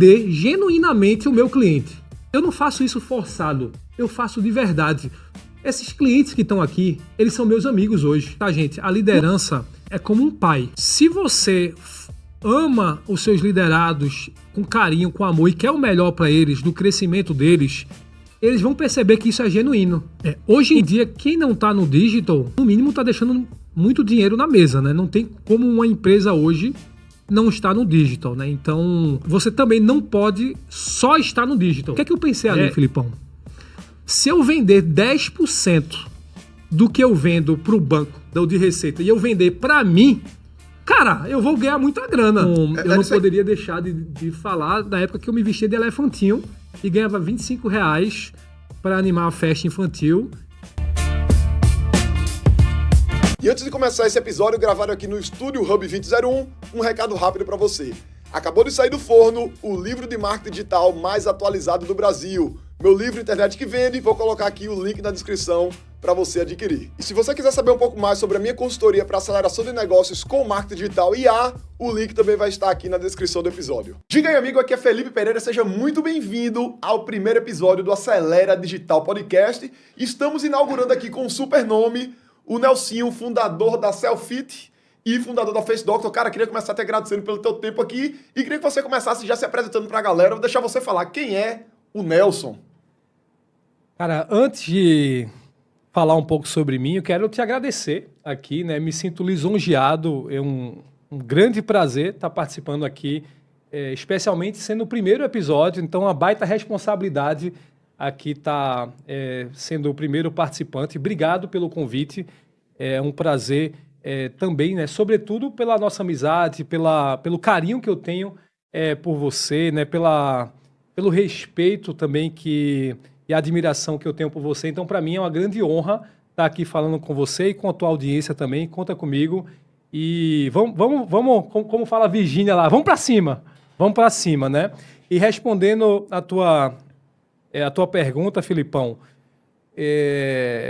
atender genuinamente o meu cliente. Eu não faço isso forçado, eu faço de verdade. Esses clientes que estão aqui, eles são meus amigos hoje, tá, gente? A liderança é como um pai. Se você ama os seus liderados com carinho, com amor e quer o melhor para eles, do crescimento deles, eles vão perceber que isso é genuíno. Hoje em dia, quem não tá no digital, no mínimo tá deixando muito dinheiro na mesa, né? Não tem como uma empresa hoje não estar no digital, né? Então, você também não pode só estar no digital. O que é que eu pensei ali, Filipão? Se eu vender 10% do que eu vendo pro banco, de receita, e eu vender para mim, cara, eu vou ganhar muita grana. Eu não poderia deixar de falar da época que eu me vestia de elefantinho e ganhava R$25 para animar a festa infantil. E antes de começar esse episódio, gravado aqui no Estúdio Hub 2001, um recado rápido para você. Acabou de sair do forno o livro de marketing digital mais atualizado do Brasil. Meu livro Internet que Vende, vou colocar aqui o link na descrição para você adquirir. E se você quiser saber um pouco mais sobre a minha consultoria para aceleração de negócios com marketing digital e IA, o link também vai estar aqui na descrição do episódio. Diga aí, amigo, aqui é Felipe Pereira, seja muito bem-vindo ao primeiro episódio do Acelera Digital Podcast. Estamos inaugurando aqui com um super nome, o Nelsinho, fundador da Cellfit e fundador da Face Doctor. Cara, queria começar te agradecendo pelo teu tempo aqui e queria que você começasse já se apresentando para a galera. Vou deixar você falar quem é o Nelson. Cara, antes de falar um pouco sobre mim, eu quero te agradecer aqui, né? Me sinto lisonjeado, é um grande prazer estar participando aqui, especialmente sendo o primeiro episódio, então uma baita responsabilidade aqui tá sendo o primeiro participante. Obrigado pelo convite, é um prazer também, né? Sobretudo pela nossa amizade, pelo carinho que eu tenho por você, né? Pelo respeito também e a admiração que eu tenho por você. Então, para mim, é uma grande honra estar aqui falando com você e com a tua audiência também. Conta comigo. E vamos como fala a Virgínia lá, vamos para cima, né? E respondendo a tua pergunta, Filipão,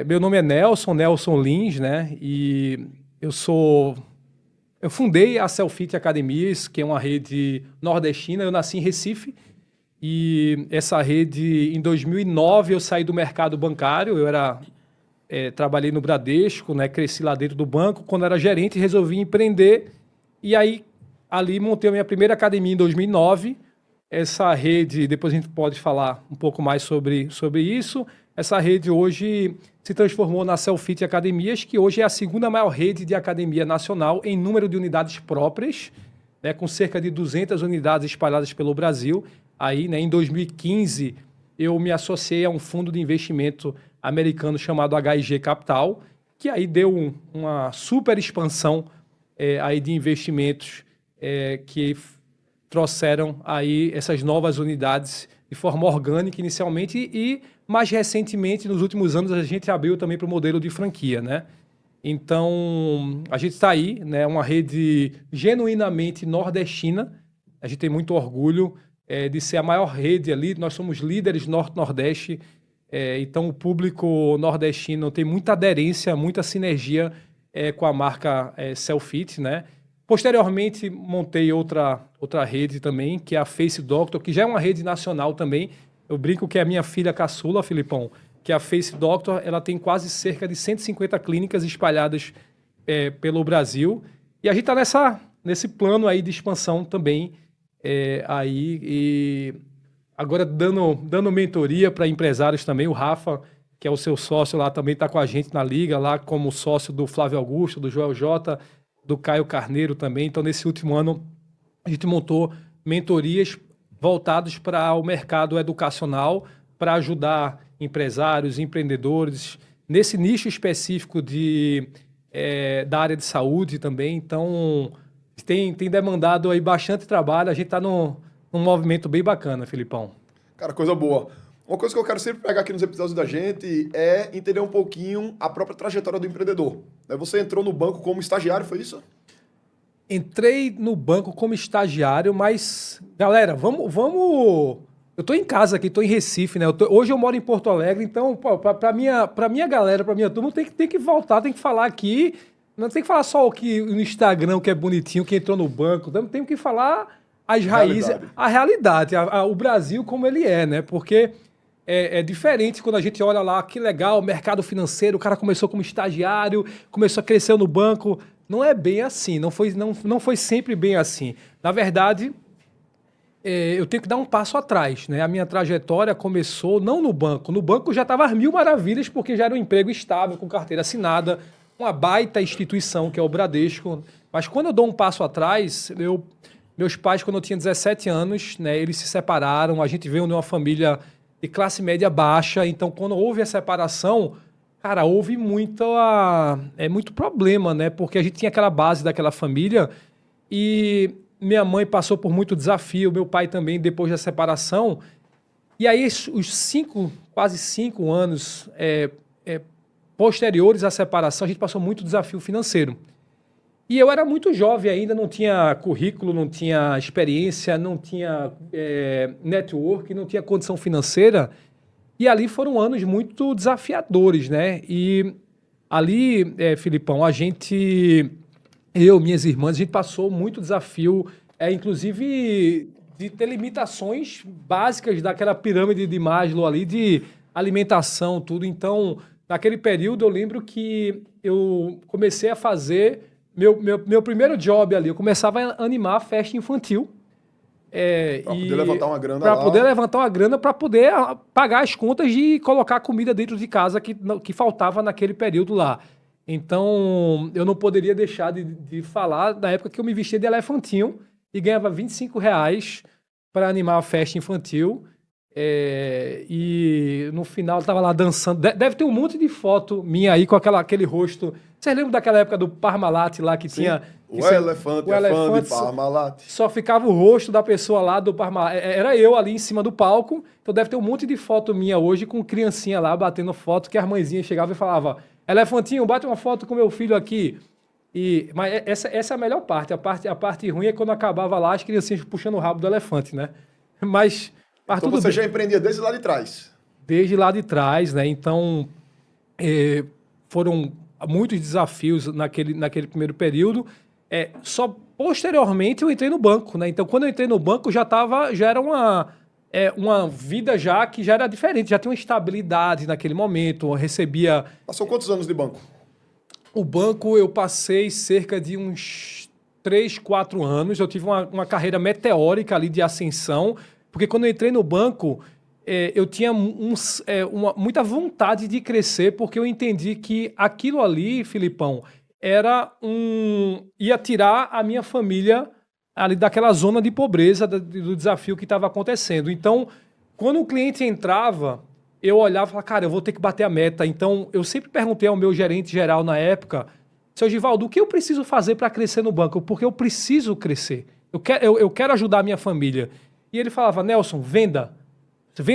meu nome é Nelson Lins, né? E eu fundei a Cellfit Academias, que é uma rede nordestina. Eu nasci em Recife. E essa rede, em 2009, eu saí do mercado bancário, trabalhei no Bradesco, né, cresci lá dentro do banco. Quando era gerente, resolvi empreender e aí ali montei a minha primeira academia em 2009. Essa rede, depois a gente pode falar um pouco mais sobre isso. Essa rede hoje se transformou na Cellfit Academias, que hoje é a segunda maior rede de academia nacional em número de unidades próprias, né, com cerca de 200 unidades espalhadas pelo Brasil. Aí, né, em 2015, eu me associei a um fundo de investimento americano chamado HIG Capital, que aí deu uma super expansão aí de investimentos que trouxeram aí essas novas unidades de forma orgânica inicialmente e, mais recentemente, nos últimos anos, a gente abriu também para o modelo de franquia, né? Então, a gente está aí, né, uma rede genuinamente nordestina. A gente tem muito orgulho de ser a maior rede ali. Nós somos líderes Norte-Nordeste, então o público nordestino tem muita aderência, muita sinergia com a marca Cellfit, né? Posteriormente, montei outra rede também, que é a Face Doctor, que já é uma rede nacional também. Eu brinco que é a minha filha caçula, Filipão, que a Face Doctor, ela tem quase cerca de 150 clínicas espalhadas pelo Brasil. E a gente está nesse plano aí de expansão também, e agora dando mentoria para empresários também. O Rafa, que é o seu sócio lá, também está com a gente na liga, lá como sócio do Flávio Augusto, do Joel J, do Caio Carneiro também. Então, nesse último ano, a gente montou mentorias voltadas para o mercado educacional, para ajudar empresários, empreendedores, nesse nicho específico da área de saúde também. Então, tem demandado aí bastante trabalho. A gente está num movimento bem bacana, Filipão. Cara, coisa boa. Uma coisa que eu quero sempre pegar aqui nos episódios da gente é entender um pouquinho a própria trajetória do empreendedor. Você entrou no banco como estagiário, foi isso? Entrei no banco como estagiário, mas, galera, vamos... Eu estou em casa aqui, estou em Recife, né? Hoje eu moro em Porto Alegre, então, para minha galera, para minha turma, tem que voltar, tem que falar aqui. Não tem que falar só o que no Instagram, que é bonitinho, que entrou no banco. Tem que falar as raízes, a realidade, o Brasil como ele é, né? Porque é diferente quando a gente olha lá, que legal, mercado financeiro, o cara começou como estagiário, começou a crescer no banco. Não é bem assim, não foi sempre bem assim. Na verdade, eu tenho que dar um passo atrás, né? A minha trajetória começou não no banco. No banco já estava às mil maravilhas, porque já era um emprego estável, com carteira assinada, uma baita instituição, que é o Bradesco. Mas quando eu dou um passo atrás, meus pais, quando eu tinha 17 anos, né, eles se separaram. A gente veio de uma família de classe média baixa. Então, quando houve a separação, cara, houve muito problema, né? Porque a gente tinha aquela base daquela família e minha mãe passou por muito desafio, meu pai também, depois da separação. E aí, quase 5 anos posteriores à separação, a gente passou muito desafio financeiro. E eu era muito jovem ainda, não tinha currículo, não tinha experiência, não tinha network, não tinha condição financeira. E ali foram anos muito desafiadores, né? E ali, Filipão, minhas irmãs, a gente passou muito desafio, inclusive de ter limitações básicas daquela pirâmide de Maslow ali, de alimentação, tudo. Então, naquele período, eu lembro que eu comecei a fazer meu primeiro job ali. Eu começava a animar a festa infantil. Para poder levantar uma grana Para poder levantar uma grana, para poder pagar as contas de colocar comida dentro de casa que faltava naquele período lá. Então, eu não poderia deixar de falar da época que eu me vestia de elefantinho e ganhava R$ 25 para animar a festa infantil. E no final eu estava lá dançando. Deve ter um monte de foto minha aí com aquele rosto. Vocês lembram daquela época do Parmalat lá que Sim. tinha... O elefante é fã de Parmalat. Só ficava o rosto da pessoa lá do Parmalat. Era eu ali em cima do palco. Então deve ter um monte de foto minha hoje com criancinha lá batendo foto, que as mãezinhas chegavam e falavam: elefantinho, bate uma foto com meu filho aqui. Mas essa é a melhor parte. A parte ruim é quando acabava lá as criancinhas puxando o rabo do elefante, né? Mas então tudo você bem. já empreendia desde lá de trás? Desde lá de trás, né? Então, foram muitos desafios naquele primeiro período. Só posteriormente eu entrei no banco, né? Então, quando eu entrei no banco, já era uma vida que já era diferente, já tinha uma estabilidade naquele momento. Eu recebia... Passou quantos anos de banco? O banco eu passei cerca de uns 3, 4 anos. Eu tive uma carreira meteórica ali de ascensão, porque quando eu entrei no banco, eu tinha muita vontade de crescer, porque eu entendi que aquilo ali, Filipão, ia tirar a minha família ali daquela zona de pobreza, do desafio que estava acontecendo. Então, quando o cliente entrava, eu olhava e falava, cara, eu vou ter que bater a meta. Então, eu sempre perguntei ao meu gerente geral na época: seu Givaldo, o que eu preciso fazer para crescer no banco? Porque eu preciso crescer. Eu quero ajudar a minha família. E ele falava: Nelson, venda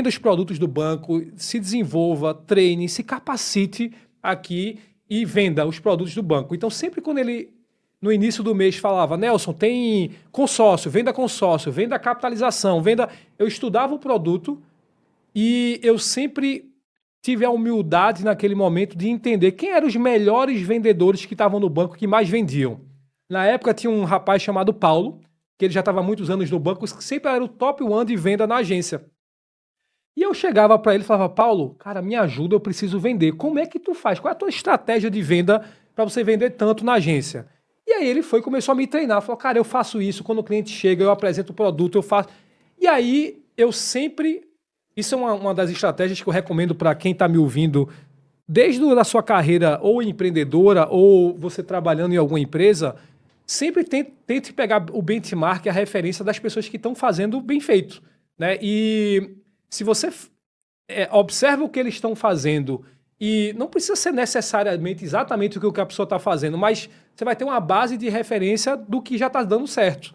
os produtos do banco, se desenvolva, treine, se capacite aqui e venda os produtos do banco. Então, sempre quando ele, no início do mês, falava: Nelson, tem consórcio, venda capitalização, eu estudava o produto e eu sempre tive a humildade naquele momento de entender quem eram os melhores vendedores que estavam no banco, que mais vendiam. Na época tinha um rapaz chamado Paulo, que ele já estava há muitos anos no banco, que sempre era o top 1 de venda na agência. E eu chegava para ele e falava: Paulo, cara, me ajuda, eu preciso vender. Como é que tu faz? Qual é a tua estratégia de venda para você vender tanto na agência? E aí ele começou a me treinar. Falou: cara, eu faço isso, quando o cliente chega, eu apresento o produto, eu faço... E aí eu sempre... Isso é uma das estratégias que eu recomendo para quem está me ouvindo, desde a sua carreira ou empreendedora ou você trabalhando em alguma empresa. Sempre tente pegar o benchmark, a referência das pessoas que estão fazendo bem feito, né? E se você observa o que eles estão fazendo, e não precisa ser necessariamente exatamente o que a pessoa está fazendo, mas você vai ter uma base de referência do que já está dando certo.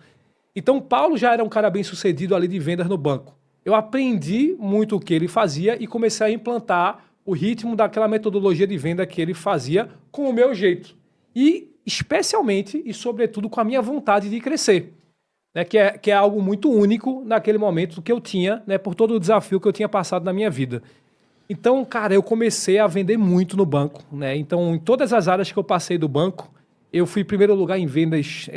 Então, o Paulo já era um cara bem sucedido ali de vendas no banco. Eu aprendi muito o que ele fazia e comecei a implantar o ritmo daquela metodologia de venda que ele fazia com o meu jeito. E especialmente e sobretudo com a minha vontade de crescer, né? Que é algo muito único naquele momento que eu tinha, né? Por todo o desafio que eu tinha passado na minha vida. Então, cara, eu comecei a vender muito no banco, né? Então, em todas as áreas que eu passei do banco, eu fui em primeiro lugar em vendas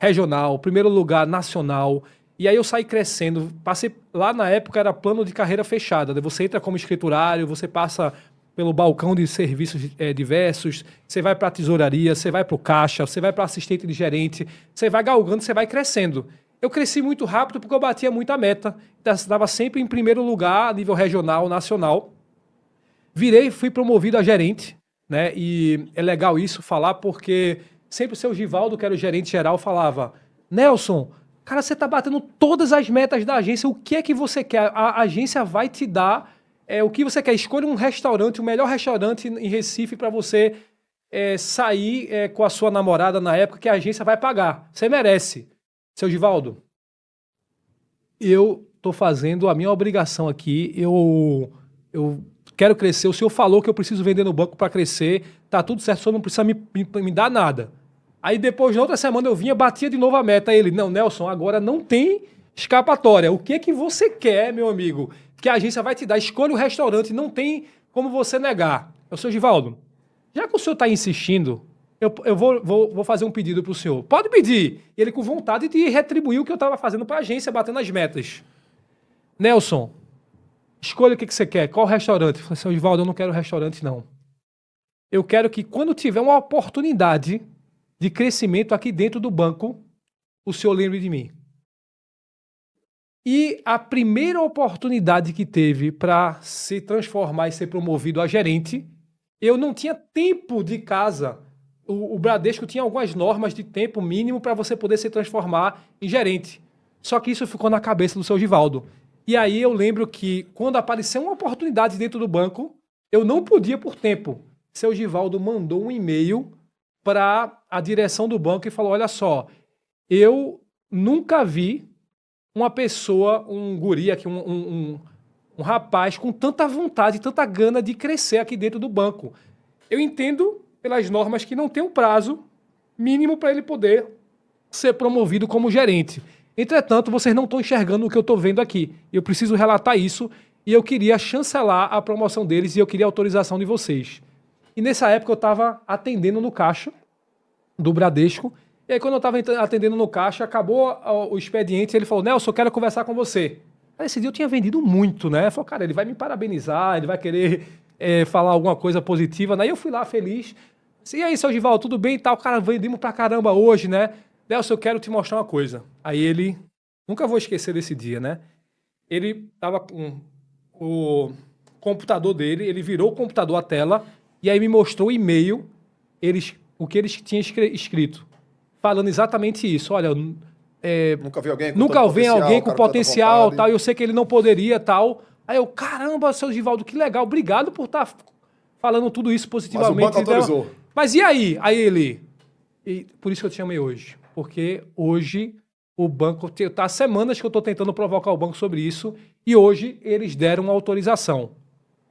regional, primeiro lugar nacional. E aí eu saí crescendo. Passei, lá na época era plano de carreira fechada. Você entra como escriturário, você passa pelo balcão de serviços diversos, você vai para a tesouraria, você vai para o caixa, você vai para assistente de gerente, você vai galgando, você vai crescendo. Eu cresci muito rápido porque eu batia muita meta. Estava sempre em primeiro lugar a nível regional, nacional. Fui promovido a gerente, né? E é legal isso falar porque sempre o seu Givaldo, que era o gerente geral, falava: Nelson, cara, você está batendo todas as metas da agência, o que é que você quer? A agência vai te dar o que você quer. Escolha um restaurante, o melhor restaurante em Recife para você sair com a sua namorada na época que a agência vai pagar. Você merece. Seu Givaldo, eu estou fazendo a minha obrigação aqui, eu quero crescer, o senhor falou que eu preciso vender no banco para crescer, tá tudo certo, o senhor não precisa me dar nada. Aí depois, na outra semana, eu vinha, batia de novo a meta. Aí ele, não, Nelson, agora não tem escapatória. O que é que você quer, meu amigo, que a agência vai te dar? Escolha o restaurante, não tem como você negar. Eu sou Givaldo, já que o senhor está insistindo, eu vou fazer um pedido para o senhor. Pode pedir. E ele com vontade de retribuir o que eu estava fazendo para a agência, batendo as metas. Nelson, escolha o que você quer. Qual restaurante? Eu falei, seu Givaldo, eu não quero restaurante, não. Eu quero que quando tiver uma oportunidade de crescimento aqui dentro do banco, o senhor lembre de mim. E a primeira oportunidade que teve para se transformar e ser promovido a gerente, eu não tinha tempo de casa. O Bradesco tinha algumas normas de tempo mínimo para você poder se transformar em gerente. Só que isso ficou na cabeça do seu Givaldo. E aí eu lembro que quando apareceu uma oportunidade dentro do banco, eu não podia por tempo. Seu Givaldo mandou um e-mail para a direção do banco e falou, olha só, eu nunca vi uma pessoa, um guri aqui, um rapaz com tanta vontade, tanta gana de crescer aqui dentro do banco. Eu entendo pelas normas que não tem um prazo mínimo para ele poder ser promovido como gerente. Entretanto, vocês não estão enxergando o que eu estou vendo aqui. Eu preciso relatar isso e eu queria chancelar a promoção deles e eu queria a autorização de vocês. E nessa época eu estava atendendo no caixa do Bradesco. E aí quando eu estava atendendo no caixa, acabou o expediente e ele falou, Nelson, eu quero conversar com você. Aí esse dia eu tinha vendido muito, né? Eu falei, cara, ele vai me parabenizar, ele vai querer falar alguma coisa positiva. Aí eu fui lá feliz. E aí, seu Givaldo, tudo bem e tal? Cara, vendemos pra caramba hoje, né? Nelson, eu quero te mostrar uma coisa. Aí ele, nunca vou esquecer desse dia, né? Ele tava com o computador dele, ele virou o computador à tela e aí me mostrou o e-mail, o que eles tinham escrito, falando exatamente isso. Olha, nunca vi alguém com potencial, tal, e eu sei que ele não poderia, tal. Aí eu, caramba, seu Givaldo, que legal, obrigado por estar falando tudo isso positivamente. Mas o banco autorizou. Mas e aí? Aí ele... E por isso que eu te chamei hoje. Porque hoje o banco... Tá há semanas que eu estou tentando provocar o banco sobre isso e hoje eles deram uma autorização.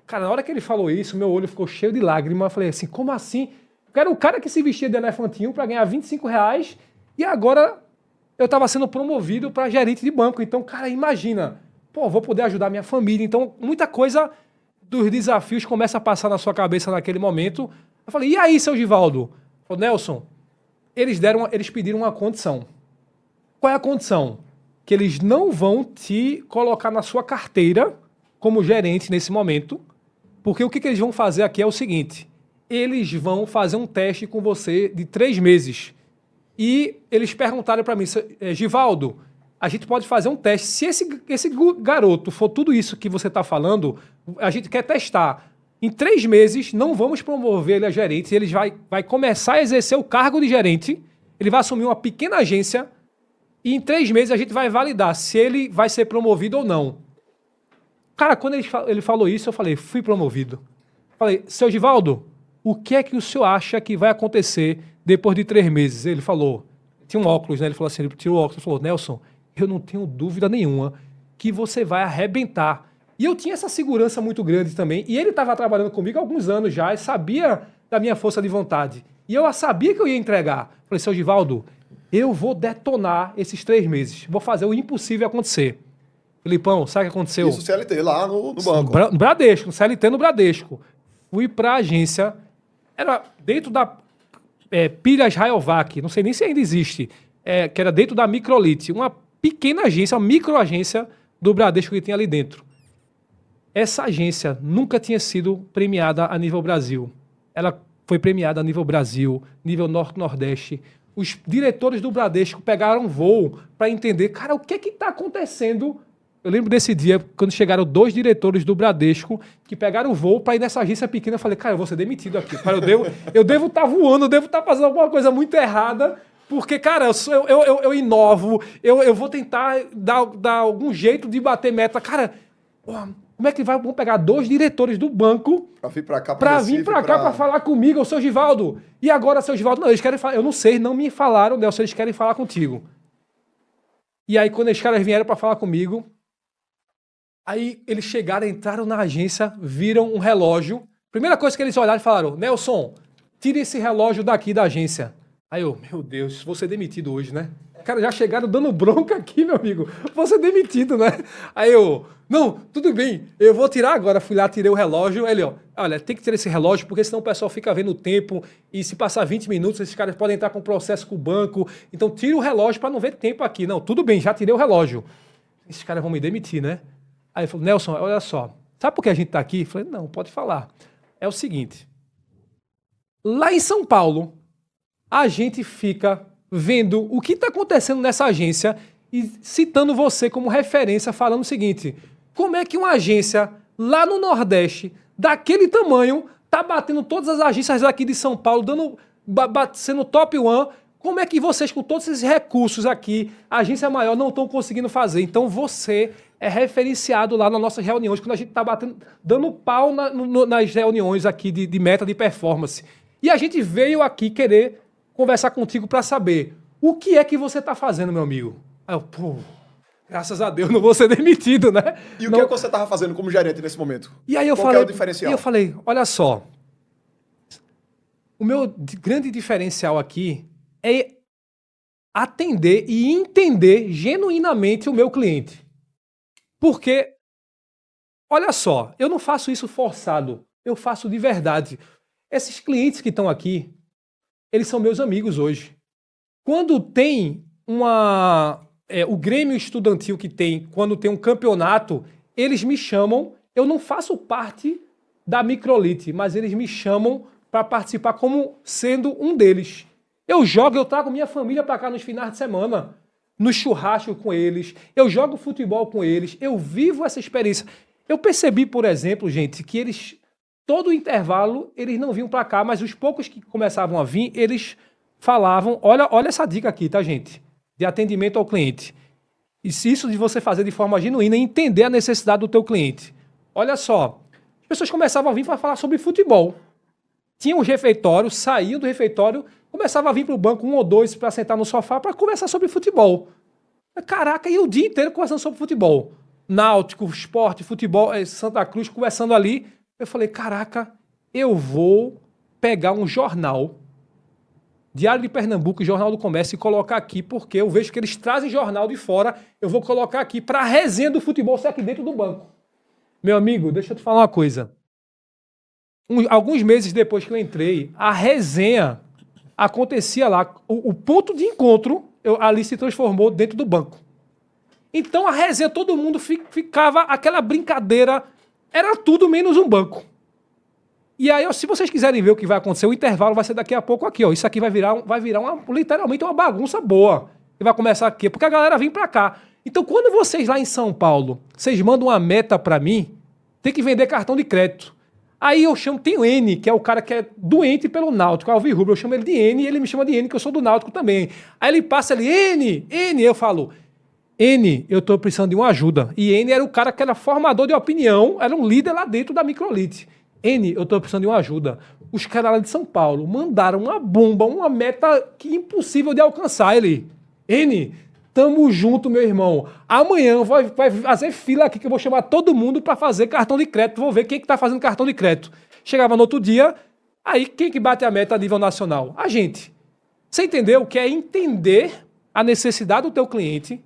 Cara, na hora que ele falou isso, meu olho ficou cheio de lágrimas. Eu falei assim, como assim? Eu era o cara que se vestia de elefantinho para ganhar R$25 e agora eu estava sendo promovido para gerente de banco. Então, cara, imagina. Pô, vou poder ajudar minha família. Então, muita coisa dos desafios começa a passar na sua cabeça naquele momento. Eu falei, e aí, seu Givaldo? Ô, Nelson, eles pediram uma condição. Qual é a condição? Que eles não vão te colocar na sua carteira como gerente nesse momento, porque o que eles vão fazer aqui é o seguinte, eles vão fazer um teste com você de 3 meses. E eles perguntaram para mim, Givaldo, a gente pode fazer um teste. Se esse garoto for tudo isso que você está falando, a gente quer testar. Em 3 meses, não vamos promover ele a gerente, ele vai começar a exercer o cargo de gerente, ele vai assumir uma pequena agência, e em 3 meses a gente vai validar se ele vai ser promovido ou não. Cara, quando ele falou isso, eu falei, fui promovido. Falei, seu Givaldo, o que é que o senhor acha que vai acontecer depois de 3 meses? Ele falou, tinha um óculos, né? Ele falou assim, ele tirou o óculos e falou, Nelson, eu não tenho dúvida nenhuma que você vai arrebentar. E eu tinha essa segurança muito grande também. E ele estava trabalhando comigo há alguns anos já e sabia da minha força de vontade. E eu sabia que eu ia entregar. Falei, seu Givaldo, eu vou detonar esses 3 meses. Vou fazer o impossível acontecer. Filipão, sabe o que aconteceu? Isso, CLT, lá no banco. No Bradesco, no CLT no Bradesco. Fui para a agência. Era dentro da Piras Rayovac. Não sei nem se ainda existe. que era dentro da Microlite, uma pequena agência, uma microagência do Bradesco que tinha ali dentro. Essa agência nunca tinha sido premiada a nível Brasil. Ela foi premiada a nível Brasil, nível Norte-Nordeste. Os diretores do Bradesco pegaram voo para entender, cara, o que está acontecendo? Eu lembro desse dia, quando chegaram 2 diretores do Bradesco que pegaram voo para ir nessa agência pequena. Eu falei, cara, eu vou ser demitido aqui. Cara, eu devo estar voando, eu devo estar fazendo alguma coisa muito errada, porque, cara, eu inovo, eu vou tentar dar algum jeito de bater meta. Cara, como é que vamos pegar 2 diretores do banco para vir para cá, para falar comigo, o seu Givaldo? E agora, seu Givaldo, não, eles querem falar. Eu não sei, não me falaram, Nelson, eles querem falar contigo. E aí, quando os caras vieram para falar comigo, aí eles chegaram, entraram na agência, viram um relógio. Primeira coisa que eles olharam e falaram, Nelson, tira esse relógio daqui da agência. Aí eu, meu Deus, vou ser demitido hoje, né? Cara, já chegaram dando bronca aqui, meu amigo. Vou ser demitido, né? Aí eu, não, tudo bem, eu vou tirar agora. Fui lá, tirei o relógio. Ele, olha, tem que tirar esse relógio, porque senão o pessoal fica vendo o tempo e se passar 20 minutos, esses caras podem entrar com processo com o banco. Então tira o relógio para não ver tempo aqui. Não, tudo bem, já tirei o relógio. Esses caras vão me demitir, né? Aí ele falou, Nelson, olha só, sabe por que a gente está aqui? Eu falei, não, pode falar. É o seguinte, lá em São Paulo, a gente fica vendo o que está acontecendo nessa agência e citando você como referência, falando o seguinte, como é que uma agência lá no Nordeste, daquele tamanho, está batendo todas as agências daqui de São Paulo, sendo top 1, como é que vocês, com todos esses recursos aqui, a agência maior, não estão conseguindo fazer? Então você é referenciado lá nas nossas reuniões, quando a gente está dando pau nas reuniões aqui de meta de performance. E a gente veio aqui querer conversar contigo para saber o que é que você está fazendo, meu amigo. Aí eu, graças a Deus, não vou ser demitido, né? E o que é que você estava fazendo como gerente nesse momento? E aí eu Qual falei, é o diferencial? E eu falei, olha só, o meu grande diferencial aqui é atender e entender genuinamente o meu cliente. Porque, olha só, eu não faço isso forçado, eu faço de verdade. Esses clientes que estão aqui, eles são meus amigos hoje. Quando tem o Grêmio Estudantil que tem, quando tem um campeonato, eles me chamam, eu não faço parte da Microlite, mas eles me chamam para participar como sendo um deles. Eu trago minha família para cá nos finais de semana, no churrasco com eles, eu jogo futebol com eles, eu vivo essa experiência. Eu percebi, por exemplo, gente, que eles, todo intervalo, eles não vinham para cá, mas os poucos que começavam a vir, eles falavam, olha essa dica aqui, tá, gente? De atendimento ao cliente. Isso de você fazer de forma genuína e entender a necessidade do teu cliente. Olha só, as pessoas começavam a vir para falar sobre futebol. Tinha um refeitório, saíam do refeitório, começava a vir para o banco 1 ou 2 para sentar no sofá para conversar sobre futebol. Caraca, e o dia inteiro conversando sobre futebol. Náutico, esporte, futebol, Santa Cruz, conversando ali. Eu falei, caraca, eu vou pegar um jornal, Diário de Pernambuco e Jornal do Comércio, e colocar aqui, porque eu vejo que eles trazem jornal de fora, eu vou colocar aqui para a resenha do futebol ser aqui dentro do banco. Meu amigo, deixa eu te falar uma coisa. Alguns meses depois que eu entrei, a resenha acontecia lá. O ponto de encontro ali se transformou dentro do banco. Então a resenha, todo mundo ficava aquela brincadeira, era tudo menos um banco. E aí, se vocês quiserem ver o que vai acontecer, o intervalo vai ser daqui a pouco aqui, ó. Isso aqui vai virar literalmente uma bagunça boa. E vai começar aqui, porque a galera vem pra cá. Então, quando vocês lá em São Paulo, vocês mandam uma meta pra mim, tem que vender cartão de crédito. Aí eu chamo, tem o N, que é o cara que é doente pelo Náutico, Alvirrubro, eu chamo ele de N e ele me chama de N, que eu sou do Náutico também. Aí ele passa ali, N, eu falo, N, eu tô precisando de uma ajuda. E N era o cara que era formador de opinião, era um líder lá dentro da Microlite. N, eu tô precisando de uma ajuda. Os caras lá de São Paulo mandaram uma bomba, uma meta que impossível de alcançar. Ele, N, tamo junto, meu irmão. Amanhã vai fazer fila aqui que eu vou chamar todo mundo para fazer cartão de crédito. Vou ver quem que tá fazendo cartão de crédito. Chegava no outro dia, aí quem que bate a meta a nível nacional? A gente. Você entendeu? Que é entender a necessidade do teu cliente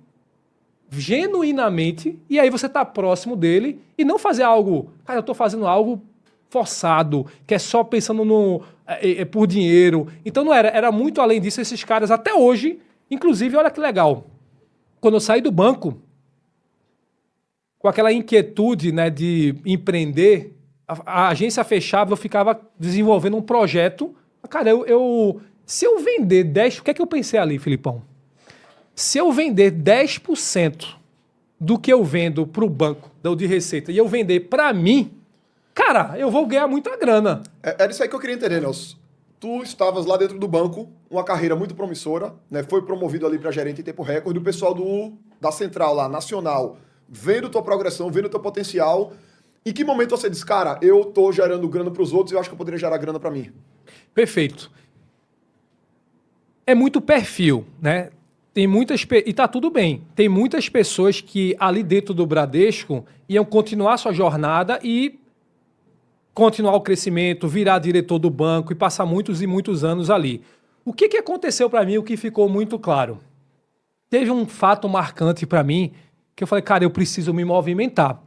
genuinamente e aí você tá próximo dele e não fazer algo... Cara, eu tô fazendo algo forçado, que é só pensando por dinheiro. Então não era muito além disso. Esses caras até hoje, Inclusive, olha que legal. Quando eu saí do banco, com aquela inquietude, né, de empreender, a agência fechava, eu ficava desenvolvendo um projeto. Cara, se eu vender 10%, o que é que eu pensei ali, Filipão? Se eu vender 10% do que eu vendo para o banco, de receita, e eu vender para mim, cara, eu vou ganhar muita grana. Era isso aí que eu queria entender, Nelson. Tu estavas lá dentro do banco, uma carreira muito promissora, né? Foi promovido ali para gerente em tempo recorde, o pessoal da central lá, nacional, vendo tua progressão, vendo teu potencial. Em que momento você disse, cara, eu tô gerando grana para os outros e eu acho que eu poderia gerar grana para mim? Perfeito. É muito perfil, né? Tem muitas... E tá tudo bem. Tem muitas pessoas que ali dentro do Bradesco iam continuar sua jornada e continuar o crescimento, virar diretor do banco e passar muitos e muitos anos ali. O que aconteceu para mim, o que ficou muito claro? Teve um fato marcante para mim que eu falei, cara, eu preciso me movimentar.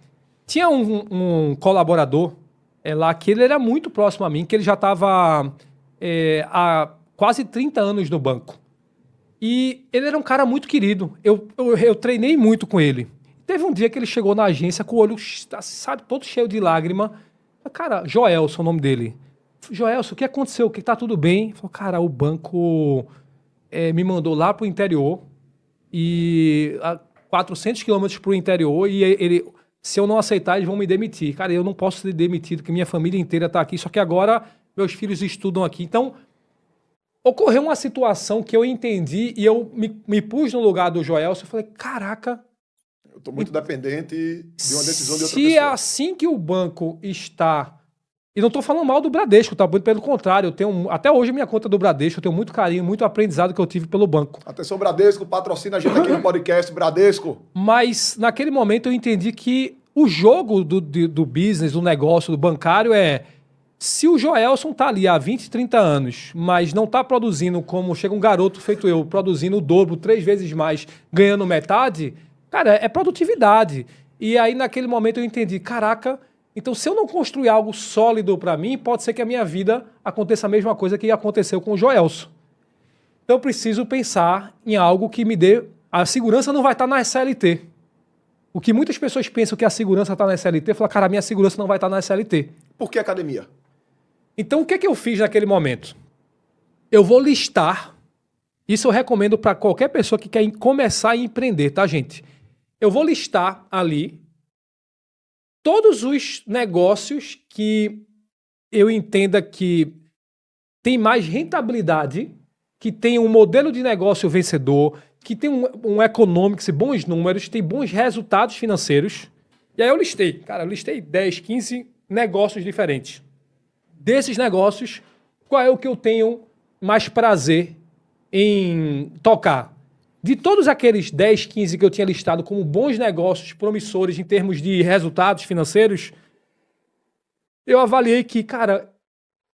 Tinha um colaborador lá que ele era muito próximo a mim, que ele já estava há quase 30 anos no banco. E ele era um cara muito querido. Eu treinei muito com ele. Teve um dia que ele chegou na agência com o olho, sabe, todo cheio de lágrima. Cara, Joelson, o nome dele. Joelson, o que aconteceu? O que tá tudo bem? Ele falou, cara, o banco me mandou lá pro interior e a 400 quilômetros pro interior e se eu não aceitar, eles vão me demitir. Cara, eu não posso ser demitido, porque minha família inteira tá aqui, só que agora meus filhos estudam aqui. Então, ocorreu uma situação que eu entendi e eu me pus no lugar do Joelson e falei, caraca... Eu estou muito dependente de uma decisão de outra pessoa. Se é assim que o banco está... E não estou falando mal do Bradesco, tá? Muito pelo contrário. Eu tenho, até hoje, minha conta do Bradesco, eu tenho muito carinho, muito aprendizado que eu tive pelo banco. Atenção, Bradesco, patrocina a gente aqui no podcast, Bradesco. Mas, naquele momento, eu entendi que o jogo do business, do negócio, do bancário se o Joelson tá ali há 20, 30 anos, mas não tá produzindo como chega um garoto feito eu, produzindo o dobro, 3 vezes mais, ganhando metade... Cara, é produtividade. E aí, naquele momento, eu entendi, caraca, então se eu não construir algo sólido para mim, pode ser que a minha vida aconteça a mesma coisa que aconteceu com o Joelson. Então, eu preciso pensar em algo que me dê... A segurança não vai estar na SLT. O que muitas pessoas pensam que a segurança está na SLT, falam, cara, a minha segurança não vai estar na SLT. Por que academia? Então, o que eu fiz naquele momento? Eu vou listar... Isso eu recomendo para qualquer pessoa que quer começar a empreender, tá, gente? Eu vou listar ali todos os negócios que eu entenda que tem mais rentabilidade, que tem um modelo de negócio vencedor, que tem um economics, bons números, tem bons resultados financeiros. E aí eu listei 10, 15 negócios diferentes. Desses negócios, qual é o que eu tenho mais prazer em tocar? De todos aqueles 10, 15 que eu tinha listado como bons negócios promissores em termos de resultados financeiros, eu avaliei que, cara,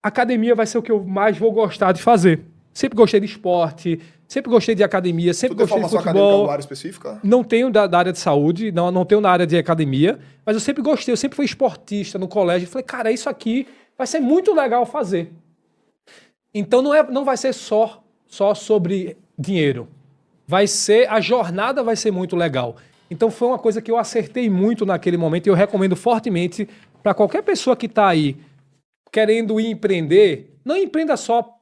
academia vai ser o que eu mais vou gostar de fazer. Sempre gostei de esporte, sempre gostei de academia, sempre gostei de futebol. Tu tem formação acadêmica na área específica? Não tenho da área de saúde, não tenho na área de academia, mas eu sempre gostei, eu sempre fui esportista no colégio. Falei, cara, isso aqui vai ser muito legal fazer. Então não vai ser só sobre dinheiro. A jornada vai ser muito legal. Então foi uma coisa que eu acertei muito naquele momento e eu recomendo fortemente para qualquer pessoa que está aí querendo empreender, não empreenda só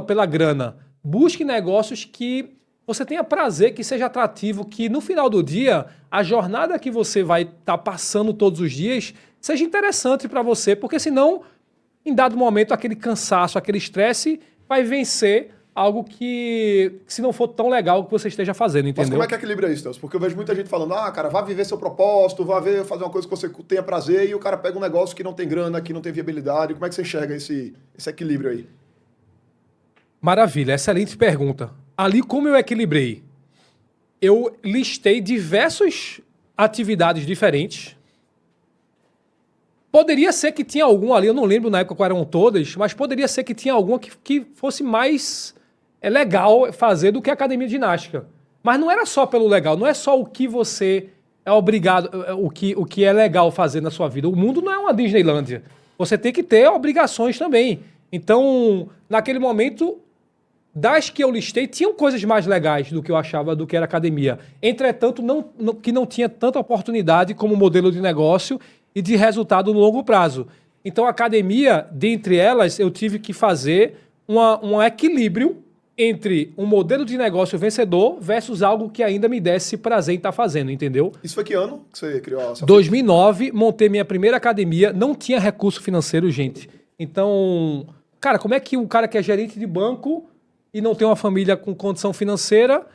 pela grana. Busque negócios que você tenha prazer, que seja atrativo, que no final do dia, a jornada que você vai estar passando todos os dias seja interessante para você, porque senão, em dado momento, aquele cansaço, aquele estresse vai vencer algo que, se não for tão legal, que você esteja fazendo, entendeu? Mas como é que equilibra isso, Deus? Porque eu vejo muita gente falando, cara, vá viver seu propósito, vá fazer uma coisa que você tenha prazer, e o cara pega um negócio que não tem grana, que não tem viabilidade. Como é que você enxerga esse equilíbrio aí? Maravilha, excelente pergunta. Ali, como eu equilibrei? Eu listei diversas atividades diferentes. Poderia ser que tinha algum ali, eu não lembro na época quais eram todas, mas poderia ser que tinha alguma que fosse mais legal fazer do que a academia de ginástica. Mas não era só pelo legal, não é só o que você é obrigado, o que é legal fazer na sua vida. O mundo não é uma Disneylândia. Você tem que ter obrigações também. Então, naquele momento, das que eu listei, tinham coisas mais legais do que eu achava do que era academia. Entretanto, que não tinha tanta oportunidade como modelo de negócio e de resultado no longo prazo. Então, a academia, dentre elas, eu tive que fazer um equilíbrio entre um modelo de negócio vencedor versus algo que ainda me desse prazer em estar fazendo, entendeu? Isso foi que ano que você criou a sua 2009, montei minha primeira academia, não tinha recurso financeiro, gente. Então, cara, como é que um cara que é gerente de banco e não tem uma família com condição financeira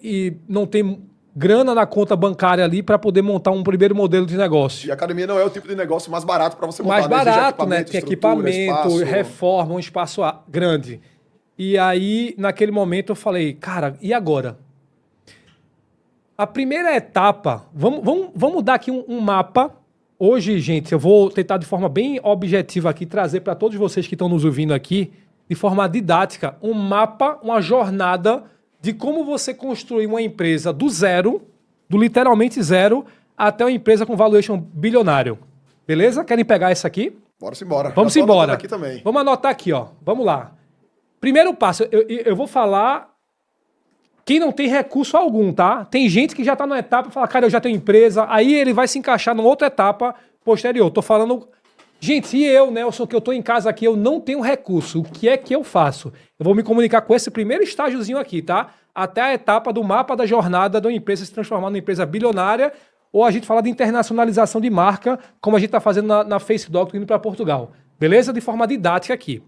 e não tem grana na conta bancária ali para poder montar um primeiro modelo de negócio? E a academia não é o tipo de negócio mais barato para você montar. Mais barato, né? Tem equipamento, espaço. reforma, um espaço grande. E aí, naquele momento, eu falei, cara, e agora? A primeira etapa, vamos dar aqui um mapa. Hoje, gente, eu vou tentar de forma bem objetiva aqui trazer para todos vocês que estão nos ouvindo aqui, de forma didática, um mapa, uma jornada de como você construir uma empresa do zero, do literalmente zero, até uma empresa com valuation bilionário. Beleza? Querem pegar essa aqui? Bora-se embora. Vamos embora. Aqui também. Vamos anotar aqui, ó. Vamos lá. Primeiro passo, eu vou falar quem não tem recurso algum, tá? Tem gente que já está numa etapa e fala, cara, eu já tenho empresa, aí ele vai se encaixar numa outra etapa posterior. Tô falando, gente, e eu, Nelson, que eu tô em casa aqui, eu não tenho recurso, o que é que eu faço? Eu vou me comunicar com esse primeiro estágiozinho aqui, tá? Até a etapa do mapa da jornada de uma empresa se transformar numa empresa bilionária, ou a gente fala de internacionalização de marca, como a gente está fazendo na FaceDoc, indo para Portugal. Beleza? De forma didática aqui.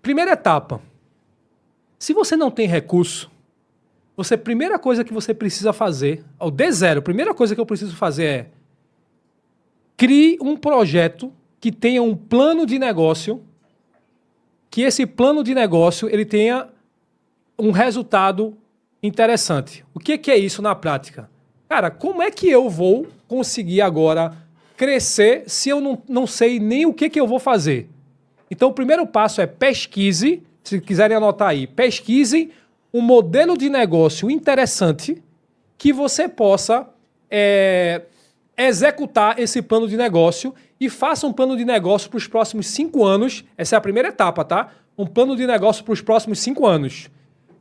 Primeira etapa. Se você não tem recurso, primeira coisa que você precisa fazer, ao D0, a primeira coisa que eu preciso fazer é crie um projeto que tenha um plano de negócio, que esse plano de negócio ele tenha um resultado interessante. O que é isso na prática? Cara, como é que eu vou conseguir agora crescer se eu não sei nem o que eu vou fazer? Então, o primeiro passo é pesquise. Se quiserem anotar aí, pesquise um modelo de negócio interessante que você possa executar esse plano de negócio e faça um plano de negócio para os próximos 5 anos. Essa é a primeira etapa, tá? Um plano de negócio para os próximos 5 anos.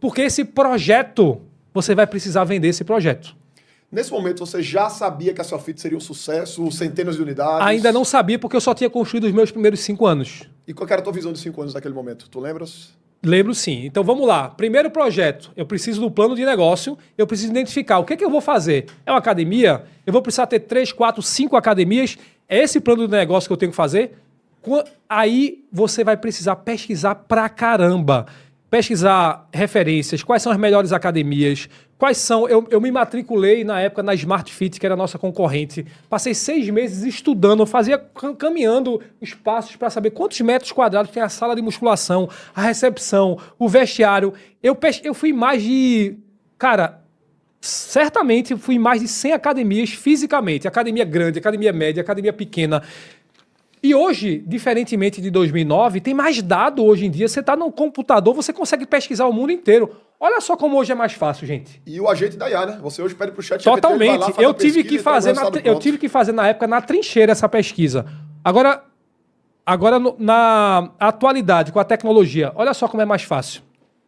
Porque esse projeto, você vai precisar vender esse projeto. Nesse momento, você já sabia que a Sofit seria um sucesso, centenas de unidades? Ainda não sabia, porque eu só tinha construído os meus primeiros 5 anos. E qual era a tua visão de 5 anos naquele momento? Tu lembras? Lembro sim. Então vamos lá. Primeiro projeto, eu preciso do plano de negócio, eu preciso identificar o que eu vou fazer. É uma academia? Eu vou precisar ter 3, 4, 5 academias? É esse plano de negócio que eu tenho que fazer? Aí você vai precisar pesquisar pra caramba. Pesquisar referências, quais são as melhores academias, quais são... Eu me matriculei na época na Smart Fit, que era a nossa concorrente. Passei 6 meses estudando, caminhando os passos para saber quantos metros quadrados tem a sala de musculação, a recepção, o vestiário. Eu fui mais de... Cara, certamente fui em mais de 100 academias fisicamente. Academia grande, academia média, academia pequena. E hoje, diferentemente de 2009, tem mais dado hoje em dia. Você está no computador, você consegue pesquisar o mundo inteiro. Olha só como hoje é mais fácil, gente. E o agente da IA, né? Você hoje pede para o chat totalmente. GPT, vai lá, eu tive que fazer na época na trincheira essa pesquisa. Agora na atualidade, com a tecnologia, olha só como é mais fácil.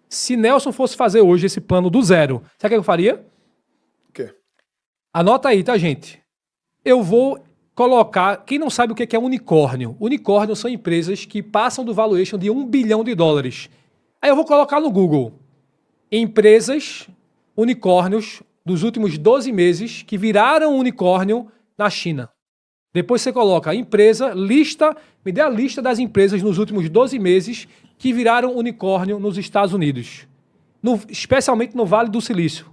Se Nelson fosse fazer hoje esse plano do zero, sabe o que eu faria? O quê? Anota aí, tá, gente? Eu vou colocar... Quem não sabe o que é unicórnio? Unicórnio são empresas que passam do valuation de $1 bilhão. Aí eu vou colocar no Google empresas, unicórnios, dos últimos 12 meses que viraram unicórnio na China. Depois você coloca empresa, lista, me dê a lista das empresas nos últimos 12 meses que viraram unicórnio nos Estados Unidos. Especialmente no Vale do Silício,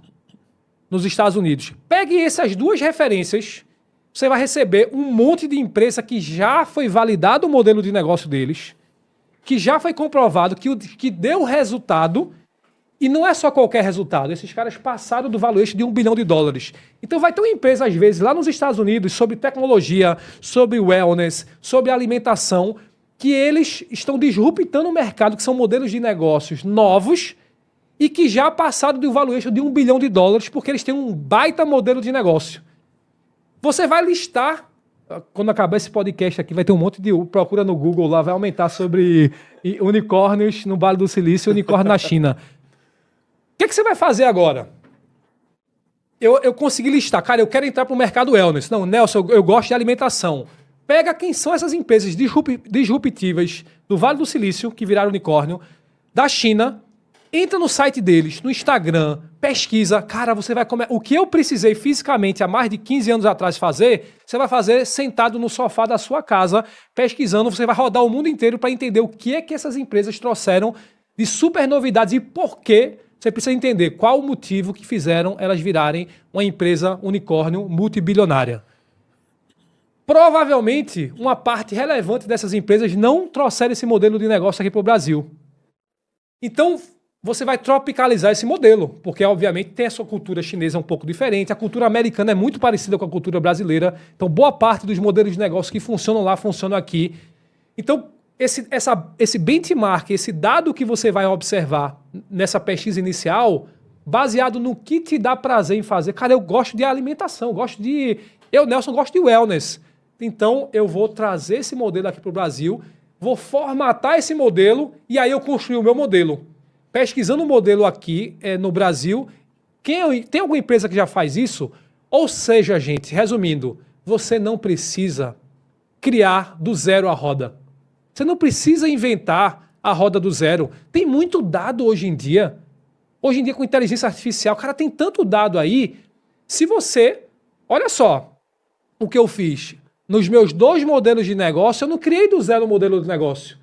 nos Estados Unidos. Pegue essas duas referências, você vai receber um monte de empresa que já foi validado o modelo de negócio deles, que já foi comprovado, que deu resultado, e não é só qualquer resultado. Esses caras passaram do valuation de $1 bilhão. Então vai ter uma empresa, às vezes, lá nos Estados Unidos, sobre tecnologia, sobre wellness, sobre alimentação, que eles estão disruptando o mercado, que são modelos de negócios novos e que já passaram do valuation de $1 bilhão, porque eles têm um baita modelo de negócio. Você vai listar Quando acabar esse podcast aqui, vai ter um monte de... Procura no Google lá, vai aumentar sobre unicórnios no Vale do Silício e unicórnio na China. O que você vai fazer agora? Eu consegui listar. Cara, eu quero entrar para o mercado wellness. Não, Nelson, eu gosto de alimentação. Pega quem são essas empresas disruptivas do Vale do Silício, que viraram unicórnio, da China, entra no site deles, no Instagram, pesquisa. Cara, você vai comer... O que eu precisei fisicamente há mais de 15 anos atrás fazer, você vai fazer sentado no sofá da sua casa, pesquisando. Você vai rodar o mundo inteiro para entender o que é que essas empresas trouxeram de super novidades e por que. Você precisa entender qual o motivo que fizeram elas virarem uma empresa unicórnio multibilionária. Provavelmente, uma parte relevante dessas empresas não trouxeram esse modelo de negócio aqui para o Brasil. Então, você vai tropicalizar esse modelo, porque, obviamente, tem a sua cultura chinesa um pouco diferente, a cultura americana é muito parecida com a cultura brasileira, então boa parte dos modelos de negócio que funcionam lá, funcionam aqui. Então, esse benchmark, esse dado que você vai observar nessa pesquisa inicial, baseado no que te dá prazer em fazer. Cara, eu gosto de alimentação, Nelson, gosto de wellness. Então, eu vou trazer esse modelo aqui para o Brasil, vou formatar esse modelo e aí eu construir o meu modelo. Pesquisando o modelo aqui no Brasil, tem alguma empresa que já faz isso? Ou seja, gente, resumindo, você não precisa criar do zero a roda. Você não precisa inventar a roda do zero. Tem muito dado hoje em dia. Hoje em dia, com inteligência artificial, cara, tem tanto dado aí. Se você... Olha só o que eu fiz. Nos meus 2 modelos de negócio, eu não criei do zero o modelo de negócio.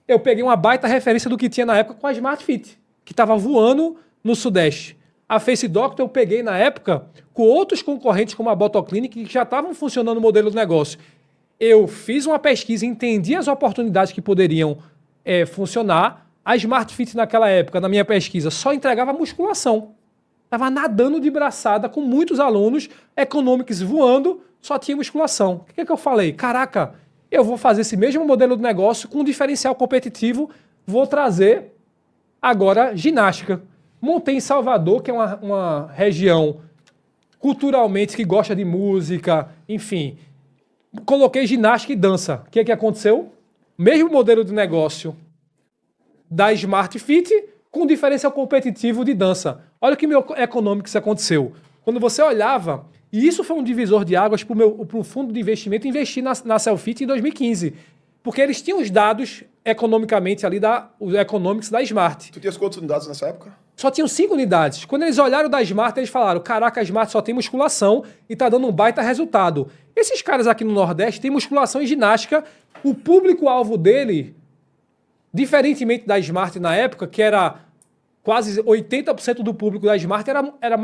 Eu peguei uma baita referência do que tinha na época com a Smart Fit, que estava voando no Sudeste. A Face Doctor eu peguei na época com outros concorrentes como a Botoclinic que já estavam funcionando o modelo de negócio. Eu fiz uma pesquisa, entendi as oportunidades que poderiam funcionar. A Smart Fit naquela época, na minha pesquisa, só entregava musculação. Estava nadando de braçada com muitos alunos, economics voando, só tinha musculação. O que eu falei? Caraca, eu vou fazer esse mesmo modelo de negócio com um diferencial competitivo, vou trazer agora ginástica. Montei em Salvador, que é uma região culturalmente que gosta de música, enfim. Coloquei ginástica e dança. O que aconteceu? Mesmo modelo de negócio da Smart Fit com diferencial competitivo de dança. Olha o que meu economics aconteceu. Quando você olhava, e isso foi um divisor de águas para o fundo de investimento investir na Cellfit em 2015. Porque eles tinham os dados economicamente ali, os economics da Smart. Tu tinhas quantas unidades nessa época? Só tinham 5 unidades. Quando eles olharam da Smart, eles falaram, caraca, a Smart só tem musculação e tá dando um baita resultado. Esses caras aqui no Nordeste têm musculação e ginástica. O público-alvo dele, diferentemente da Smart na época, que era quase 80% do público da Smart, era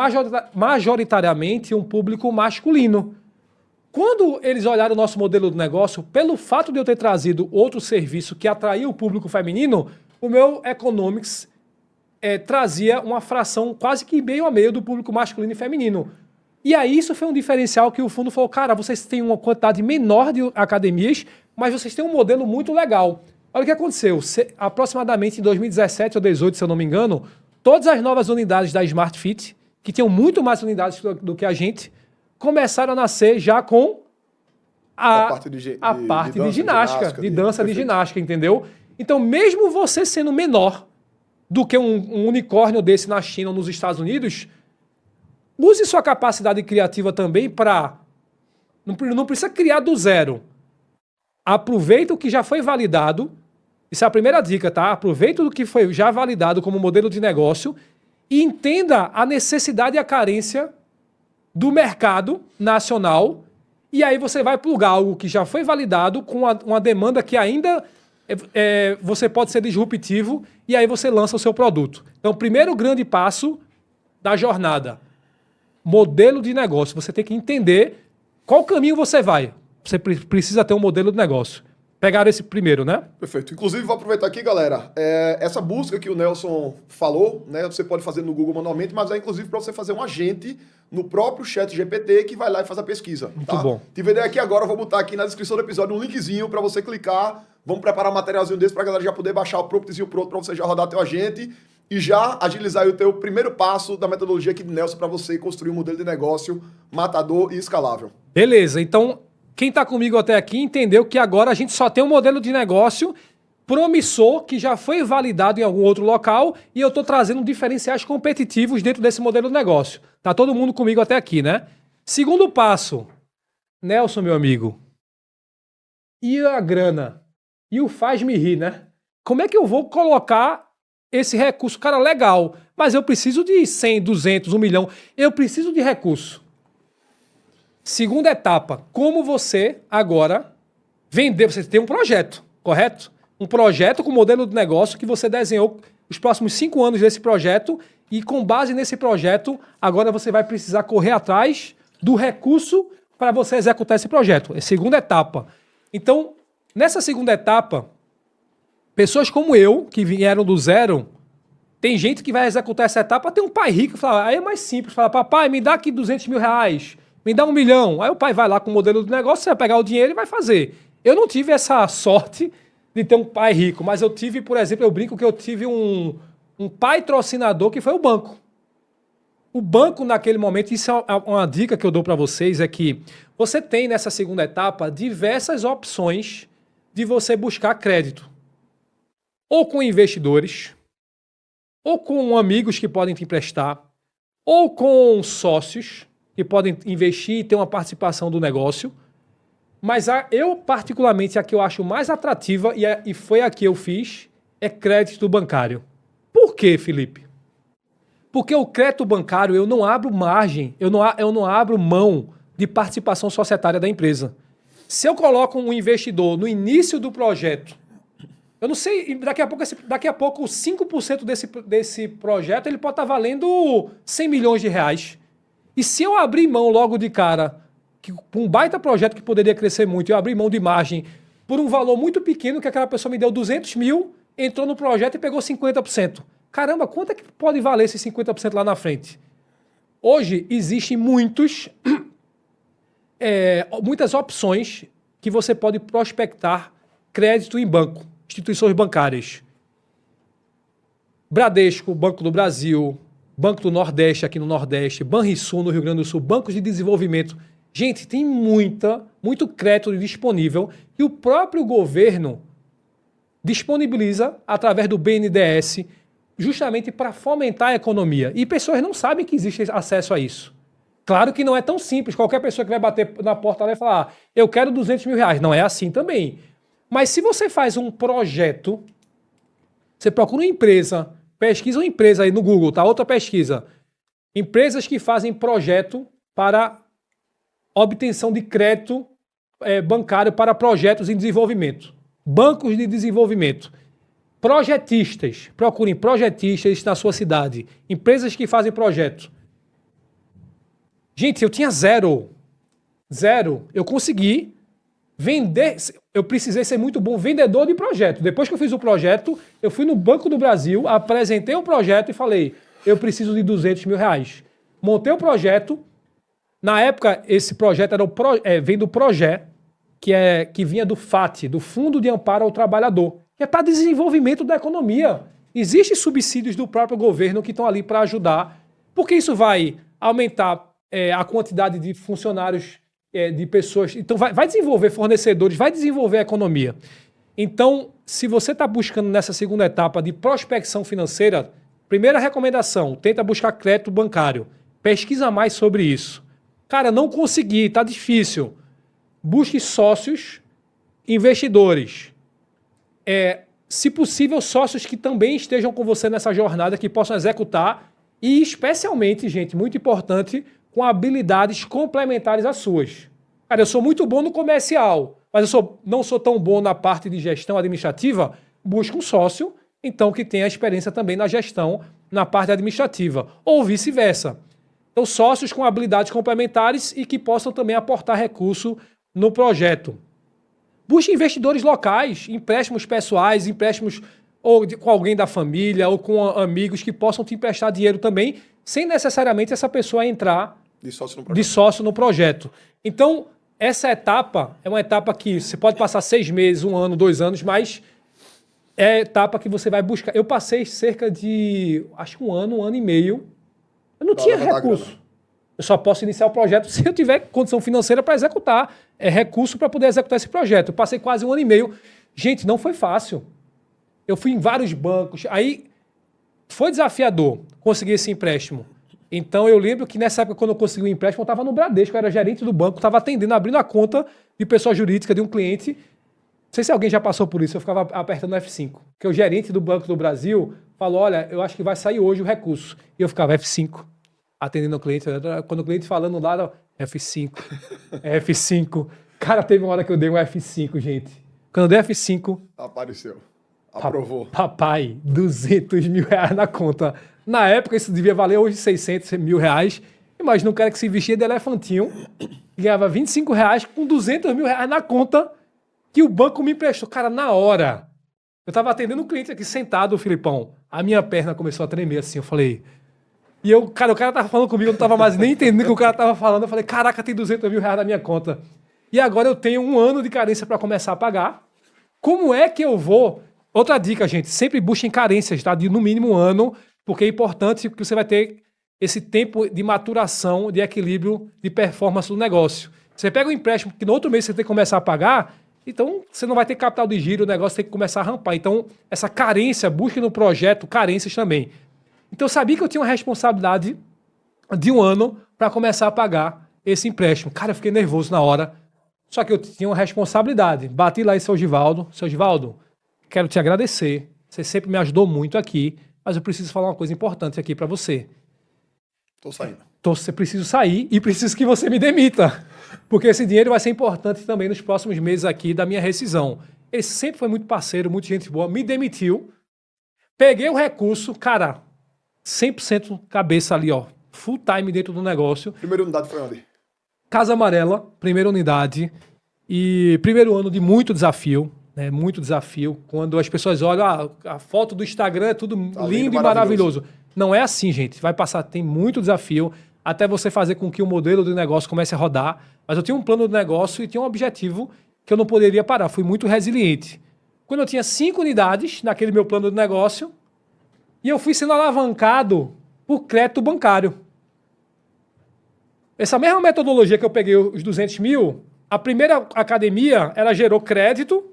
majoritariamente um público masculino. Quando eles olharam o nosso modelo de negócio, pelo fato de eu ter trazido outro serviço que atraía o público feminino, o meu economics trazia uma fração quase que meio a meio do público masculino e feminino. E aí isso foi um diferencial que o fundo falou, cara, vocês têm uma quantidade menor de academias, mas vocês têm um modelo muito legal. Olha o que aconteceu. Aproximadamente em 2017 ou 2018, se eu não me engano, todas as novas unidades da Smart Fit, que tinham muito mais unidades do que a gente, começaram a nascer já com a parte de ginástica, de dança, de ginástica, entendeu? Então, mesmo você sendo menor do que um unicórnio desse na China ou nos Estados Unidos, use sua capacidade criativa também para... Não precisa criar do zero. Aproveita o que já foi validado. Isso é a primeira dica, tá? Aproveita o que foi já validado como modelo de negócio e entenda a necessidade e a carência do mercado nacional. E aí você vai plugar algo que já foi validado com uma demanda que ainda você pode ser disruptivo e aí você lança o seu produto. Então, primeiro grande passo da jornada. Modelo de negócio. Você tem que entender qual caminho você vai. Você precisa ter um modelo de negócio. Pegaram esse primeiro, né? Perfeito. Inclusive, vou aproveitar aqui, galera. Essa busca que o Nelson falou, né? Você pode fazer no Google manualmente, mas é inclusive para você fazer um agente no próprio chat GPT que vai lá e faz a pesquisa. Muito bom. Tive ideia aqui agora, vou botar aqui na descrição do episódio um linkzinho para você clicar. Vamos preparar um materialzinho desse para a galera já poder baixar o promptzinho pronto para você já rodar teu agente e já agilizar aí o teu primeiro passo da metodologia aqui de Nelson para você construir um modelo de negócio matador e escalável. Beleza, então quem está comigo até aqui entendeu que agora a gente só tem um modelo de negócio promissor que já foi validado em algum outro local e eu estou trazendo diferenciais competitivos dentro desse modelo de negócio. Tá todo mundo comigo até aqui, né? Segundo passo, Nelson, meu amigo, e a grana? E o faz-me rir, né? Como é que eu vou colocar esse recurso? Cara, legal, mas eu preciso de 100, 200, 1 milhão. Eu preciso de recurso. Segunda etapa, como você agora vender? Você tem um projeto, correto? Um projeto com modelo de negócio que você desenhou os próximos 5 anos desse projeto e com base nesse projeto, agora você vai precisar correr atrás do recurso para você executar esse projeto. É a segunda etapa. Então, nessa segunda etapa, pessoas como eu, que vieram do zero, tem gente que vai executar essa etapa, tem um pai rico, fala, aí é mais simples, fala, papai, me dá aqui 200 mil reais, me dá 1 milhão. Aí o pai vai lá com o modelo do negócio, você vai pegar o dinheiro e vai fazer. Eu não tive essa sorte de ter um pai rico, mas eu tive, por exemplo, eu brinco que eu tive um patrocinador que foi o banco. O banco, naquele momento, isso é uma dica que eu dou para vocês, é que você tem nessa segunda etapa diversas opções de você buscar crédito. Ou com investidores, ou com amigos que podem te emprestar, ou com sócios que podem investir e ter uma participação do negócio. Mas eu, particularmente, a que eu acho mais atrativa, e foi a que eu fiz, é crédito bancário. Por quê, Felipe? Porque o crédito bancário, eu não abro margem, eu não abro mão de participação societária da empresa. Se eu coloco um investidor no início do projeto, eu não sei, daqui a pouco 5% desse projeto ele pode estar valendo 100 milhões de reais. E se eu abrir mão logo de cara, um baita projeto que poderia crescer muito, eu abrir mão de margem por um valor muito pequeno, que aquela pessoa me deu 200 mil, entrou no projeto e pegou 50%. Caramba, quanto é que pode valer esses 50% lá na frente? Hoje existem muitas opções que você pode prospectar crédito em banco, instituições bancárias. Bradesco, Banco do Brasil, Banco do Nordeste aqui no Nordeste, Banrisul no Rio Grande do Sul, bancos de desenvolvimento. Gente, tem muito crédito disponível e o próprio governo disponibiliza através do BNDES justamente para fomentar a economia. E pessoas não sabem que existe acesso a isso. Claro que não é tão simples. Qualquer pessoa que vai bater na porta lá e falar, eu quero 200 mil reais. Não é assim também. Mas se você faz um projeto, você procura uma empresa, pesquisa uma empresa aí no Google, tá? Outra pesquisa. Empresas que fazem projeto para obtenção de crédito bancário para projetos em desenvolvimento. Bancos de desenvolvimento. Projetistas. Procurem projetistas na sua cidade. Empresas que fazem projeto. Gente, eu tinha zero. Eu consegui vender. Eu precisei ser muito bom vendedor de projeto. Depois que eu fiz o projeto, eu fui no Banco do Brasil, apresentei o projeto e falei, eu preciso de 200 mil reais. Montei o projeto. Na época, esse projeto vem do Progé, que vinha do FAT, do Fundo de Amparo ao Trabalhador, que é para desenvolvimento da economia. Existem subsídios do próprio governo que estão ali para ajudar, porque isso vai aumentar a quantidade de funcionários, de pessoas. Então, vai desenvolver fornecedores, vai desenvolver a economia. Então, se você está buscando nessa segunda etapa de prospecção financeira, primeira recomendação, tenta buscar crédito bancário. Pesquisa mais sobre isso. Cara, não consegui, tá difícil. Busque sócios, investidores. Se possível, sócios que também estejam com você nessa jornada, que possam executar e, especialmente, gente, muito importante, com habilidades complementares às suas. Cara, eu sou muito bom no comercial, mas não sou tão bom na parte de gestão administrativa. Busque um sócio, então, que tenha experiência também na gestão, na parte administrativa, ou vice-versa. Então, sócios com habilidades complementares e que possam também aportar recurso no projeto. Busque investidores locais, empréstimos pessoais, empréstimos com alguém da família ou com amigos que possam te emprestar dinheiro também, sem necessariamente essa pessoa entrar de sócio no projeto. Então, essa etapa é uma etapa que você pode passar 6 meses, 1 ano, 2 anos, mas é a etapa que você vai buscar. Eu passei cerca de, acho que 1 ano e meio. Eu não tinha recurso. Eu só posso iniciar o projeto se eu tiver condição financeira para executar, recurso para poder executar esse projeto. Eu passei quase 1 ano e meio. Gente, não foi fácil. Eu fui em vários bancos. Aí foi desafiador conseguir esse empréstimo. Então eu lembro que nessa época, quando eu consegui o empréstimo, eu estava no Bradesco, eu era gerente do banco, estava atendendo, abrindo a conta de pessoa jurídica de um cliente. Não sei se alguém já passou por isso, eu ficava apertando F5. Porque o gerente do Banco do Brasil falou, olha, eu acho que vai sair hoje o recurso. E eu ficava F5, atendendo o cliente. Quando o cliente falando lá, F5, F5. Cara, teve uma hora que eu dei um F5, gente. Quando eu dei F5... Apareceu. Aprovou. Papai, 200 mil reais na conta. Na época, isso devia valer hoje 600 mil reais. Imagina um cara que se vestia de elefantinho, ganhava 25 reais com 200 mil reais na conta que o banco me emprestou. Cara, na hora, eu estava atendendo um cliente aqui sentado, Filipão. A minha perna começou a tremer assim. Eu falei... E eu, cara, o cara tava falando comigo, eu não tava mais nem entendendo o que o cara tava falando. Eu falei, caraca, tem 200 mil reais na minha conta. E agora eu tenho 1 ano de carência para começar a pagar. Como é que eu vou... Outra dica, gente, sempre busquem carências, tá? De no mínimo 1 ano, porque é importante que você vai ter esse tempo de maturação, de equilíbrio, de performance do negócio. Você pega um empréstimo que no outro mês você tem que começar a pagar, então você não vai ter capital de giro, o negócio tem que começar a rampar. Então, essa carência, busque no projeto carências também. Então, eu sabia que eu tinha uma responsabilidade de 1 ano para começar a pagar esse empréstimo. Cara, eu fiquei nervoso na hora, só que eu tinha uma responsabilidade. Bati lá em Seu Givaldo. Seu Givaldo, quero te agradecer. Você sempre me ajudou muito aqui, mas eu preciso falar uma coisa importante aqui para você. Tô saindo. Então, você precisa sair e preciso que você me demita, porque esse dinheiro vai ser importante também nos próximos meses aqui da minha rescisão. Ele sempre foi muito parceiro, muito gente boa, me demitiu, peguei o recurso, cara, 100% cabeça ali, ó, full time dentro do negócio. Primeira unidade foi onde? Casa Amarela, primeira unidade, e primeiro ano de muito desafio, né? Muito desafio. Quando as pessoas olham, a foto do Instagram é tudo lindo e maravilhoso. Não é assim, gente. Vai passar, tem muito desafio até você fazer com que o modelo de negócio comece a rodar. Mas eu tinha um plano de negócio e tinha um objetivo que eu não poderia parar. Fui muito resiliente. Quando eu tinha 5 unidades naquele meu plano de negócio, e eu fui sendo alavancado por crédito bancário. Essa mesma metodologia que eu peguei os 200 mil, a primeira academia, ela gerou crédito,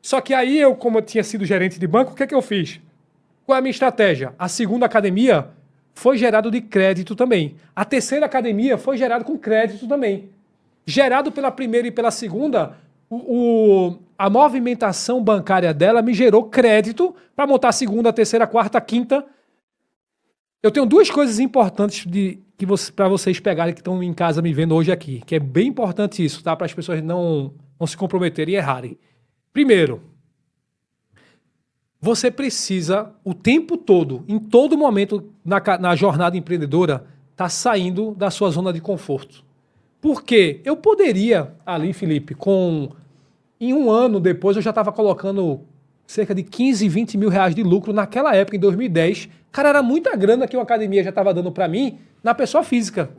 só que aí eu, como eu tinha sido gerente de banco, o que é que eu fiz? Qual é a minha estratégia? A segunda academia foi gerado de crédito também. A terceira academia foi gerado com crédito também. Gerado pela primeira e pela segunda, a movimentação bancária dela me gerou crédito para montar a segunda, a terceira, a quarta, a quinta. Eu tenho 2 coisas importantes para vocês pegarem que estão em casa me vendo hoje aqui, que é bem importante isso, tá? Para as pessoas não se comprometerem e errarem. Primeiro, você precisa, o tempo todo, em todo momento na jornada empreendedora, estar saindo da sua zona de conforto. Por quê? Eu poderia, ali, Felipe, em 1 ano depois, eu já estava colocando cerca de 15, 20 mil reais de lucro naquela época, em 2010. Cara, era muita grana que uma academia já estava dando para mim na pessoa física.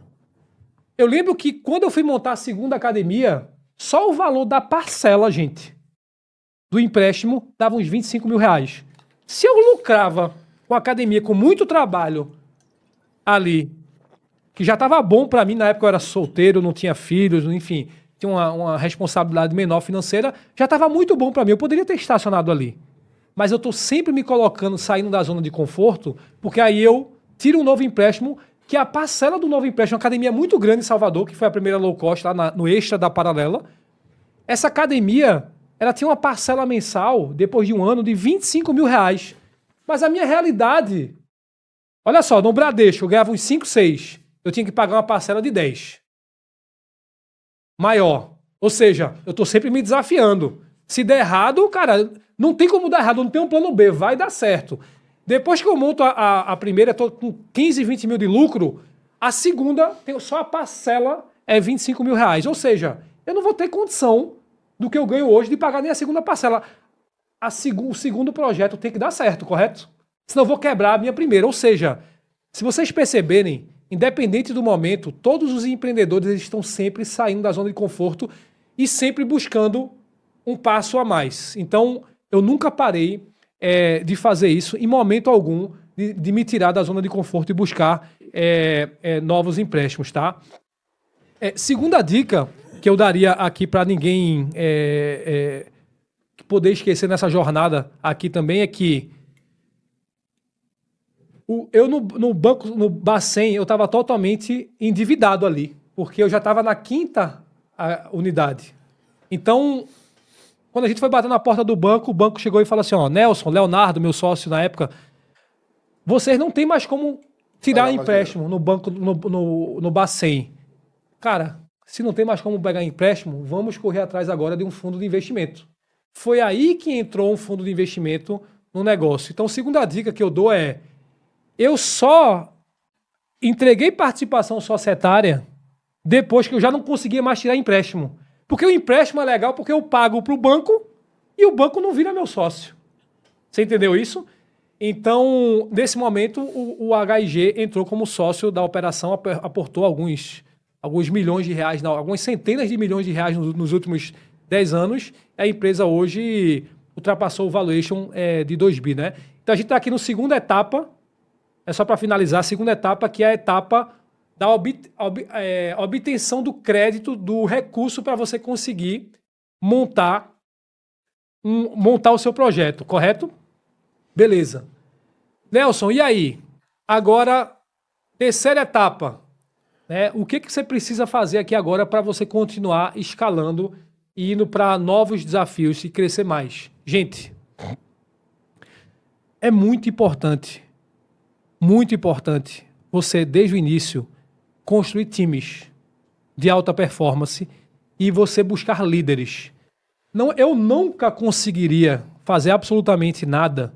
Eu lembro que quando eu fui montar a segunda academia, só o valor da parcela, gente, do empréstimo dava uns 25 mil reais. Se eu lucrava com a academia, com muito trabalho ali, que já estava bom para mim, na época eu era solteiro, não tinha filhos, enfim, tinha uma responsabilidade menor financeira, já estava muito bom para mim, eu poderia ter estacionado ali. Mas eu estou sempre me colocando, saindo da zona de conforto, porque aí eu tiro um novo empréstimo, que a parcela do novo empréstimo, uma academia muito grande em Salvador, que foi a primeira low cost lá no extra da Paralela. Essa academia, ela tinha uma parcela mensal, depois de 1 ano, de 25 mil reais. Mas a minha realidade... Olha só, no Bradesco eu ganhava uns 5, 6. Eu tinha que pagar uma parcela de 10. Maior. Ou seja, eu estou sempre me desafiando. Se der errado, cara, não tem como dar errado, não tem um plano B, vai dar certo. Depois que eu monto a primeira, estou com 15, 20 mil de lucro, a segunda, só a parcela é 25 mil reais. Ou seja, eu não vou ter condição do que eu ganho hoje de pagar nem a segunda parcela. O segundo projeto tem que dar certo, correto? Senão eu vou quebrar a minha primeira. Ou seja, se vocês perceberem, independente do momento, todos os empreendedores eles estão sempre saindo da zona de conforto e sempre buscando um passo a mais. Então, eu nunca parei de fazer isso, em momento algum, de me tirar da zona de conforto e buscar novos empréstimos, tá? Segunda dica que eu daria aqui para ninguém poder esquecer nessa jornada aqui também é que eu no banco, no Bacen, eu estava totalmente endividado ali, porque eu já estava na 5ª unidade. Então, quando a gente foi bater na porta do banco, o banco chegou e falou assim, ó, Nelson, Leonardo, meu sócio na época, vocês não tem mais como tirar empréstimo no banco, no Bacen. Cara, se não tem mais como pegar empréstimo, vamos correr atrás agora de um fundo de investimento. Foi aí que entrou um fundo de investimento no negócio. Então, a segunda dica que eu dou é, eu só entreguei participação societária depois que eu já não conseguia mais tirar empréstimo. Porque o empréstimo é legal porque eu pago para o banco e o banco não vira meu sócio. Você entendeu isso? Então, nesse momento, o HIG entrou como sócio da operação, aportou alguns milhões de reais, algumas centenas de milhões de reais nos últimos 10 anos. A empresa hoje ultrapassou o valuation de 2 bi, né? Então, a gente está aqui na segunda etapa, só para finalizar, a segunda etapa, que é a etapa da obtenção do crédito, do recurso para você conseguir montar o seu projeto, correto? Beleza. Nelson, e aí? Agora, terceira etapa. Né? O que você precisa fazer aqui agora para você continuar escalando e indo para novos desafios e crescer mais? Gente, é muito importante você, desde o início, construir times de alta performance e você buscar líderes. Eu nunca conseguiria fazer absolutamente nada.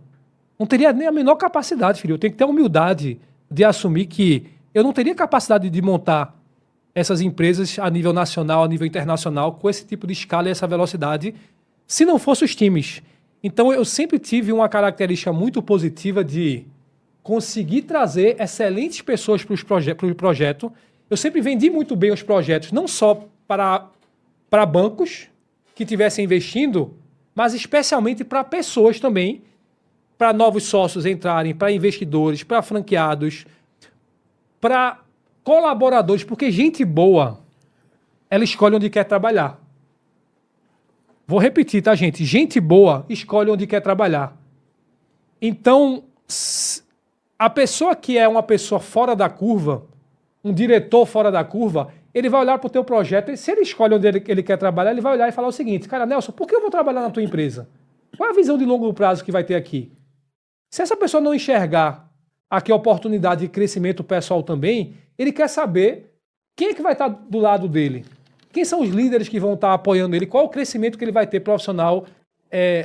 Não teria nem a menor capacidade, filho. Eu tenho que ter a humildade de assumir que eu não teria capacidade de montar essas empresas a nível nacional, a nível internacional, com esse tipo de escala e essa velocidade, se não fossem os times. Então, eu sempre tive uma característica muito positiva de conseguir trazer excelentes pessoas para o projeto. Eu sempre vendi muito bem os projetos, não só para bancos que estivessem investindo, mas especialmente para pessoas também, para novos sócios entrarem, para investidores, para franqueados, para colaboradores, porque gente boa, ela escolhe onde quer trabalhar. Vou repetir, tá, gente? Gente boa escolhe onde quer trabalhar. Então, a pessoa que é uma pessoa fora da curva, um diretor fora da curva, ele vai olhar para o teu projeto e se ele escolhe onde ele quer trabalhar, ele vai olhar e falar o seguinte, cara, Nelson, por que eu vou trabalhar na tua empresa? Qual é a visão de longo prazo que vai ter aqui? Se essa pessoa não enxergar aqui a oportunidade de crescimento pessoal também, ele quer saber quem é que vai estar do lado dele. Quem são os líderes que vão estar apoiando ele? Qual é o crescimento que ele vai ter profissional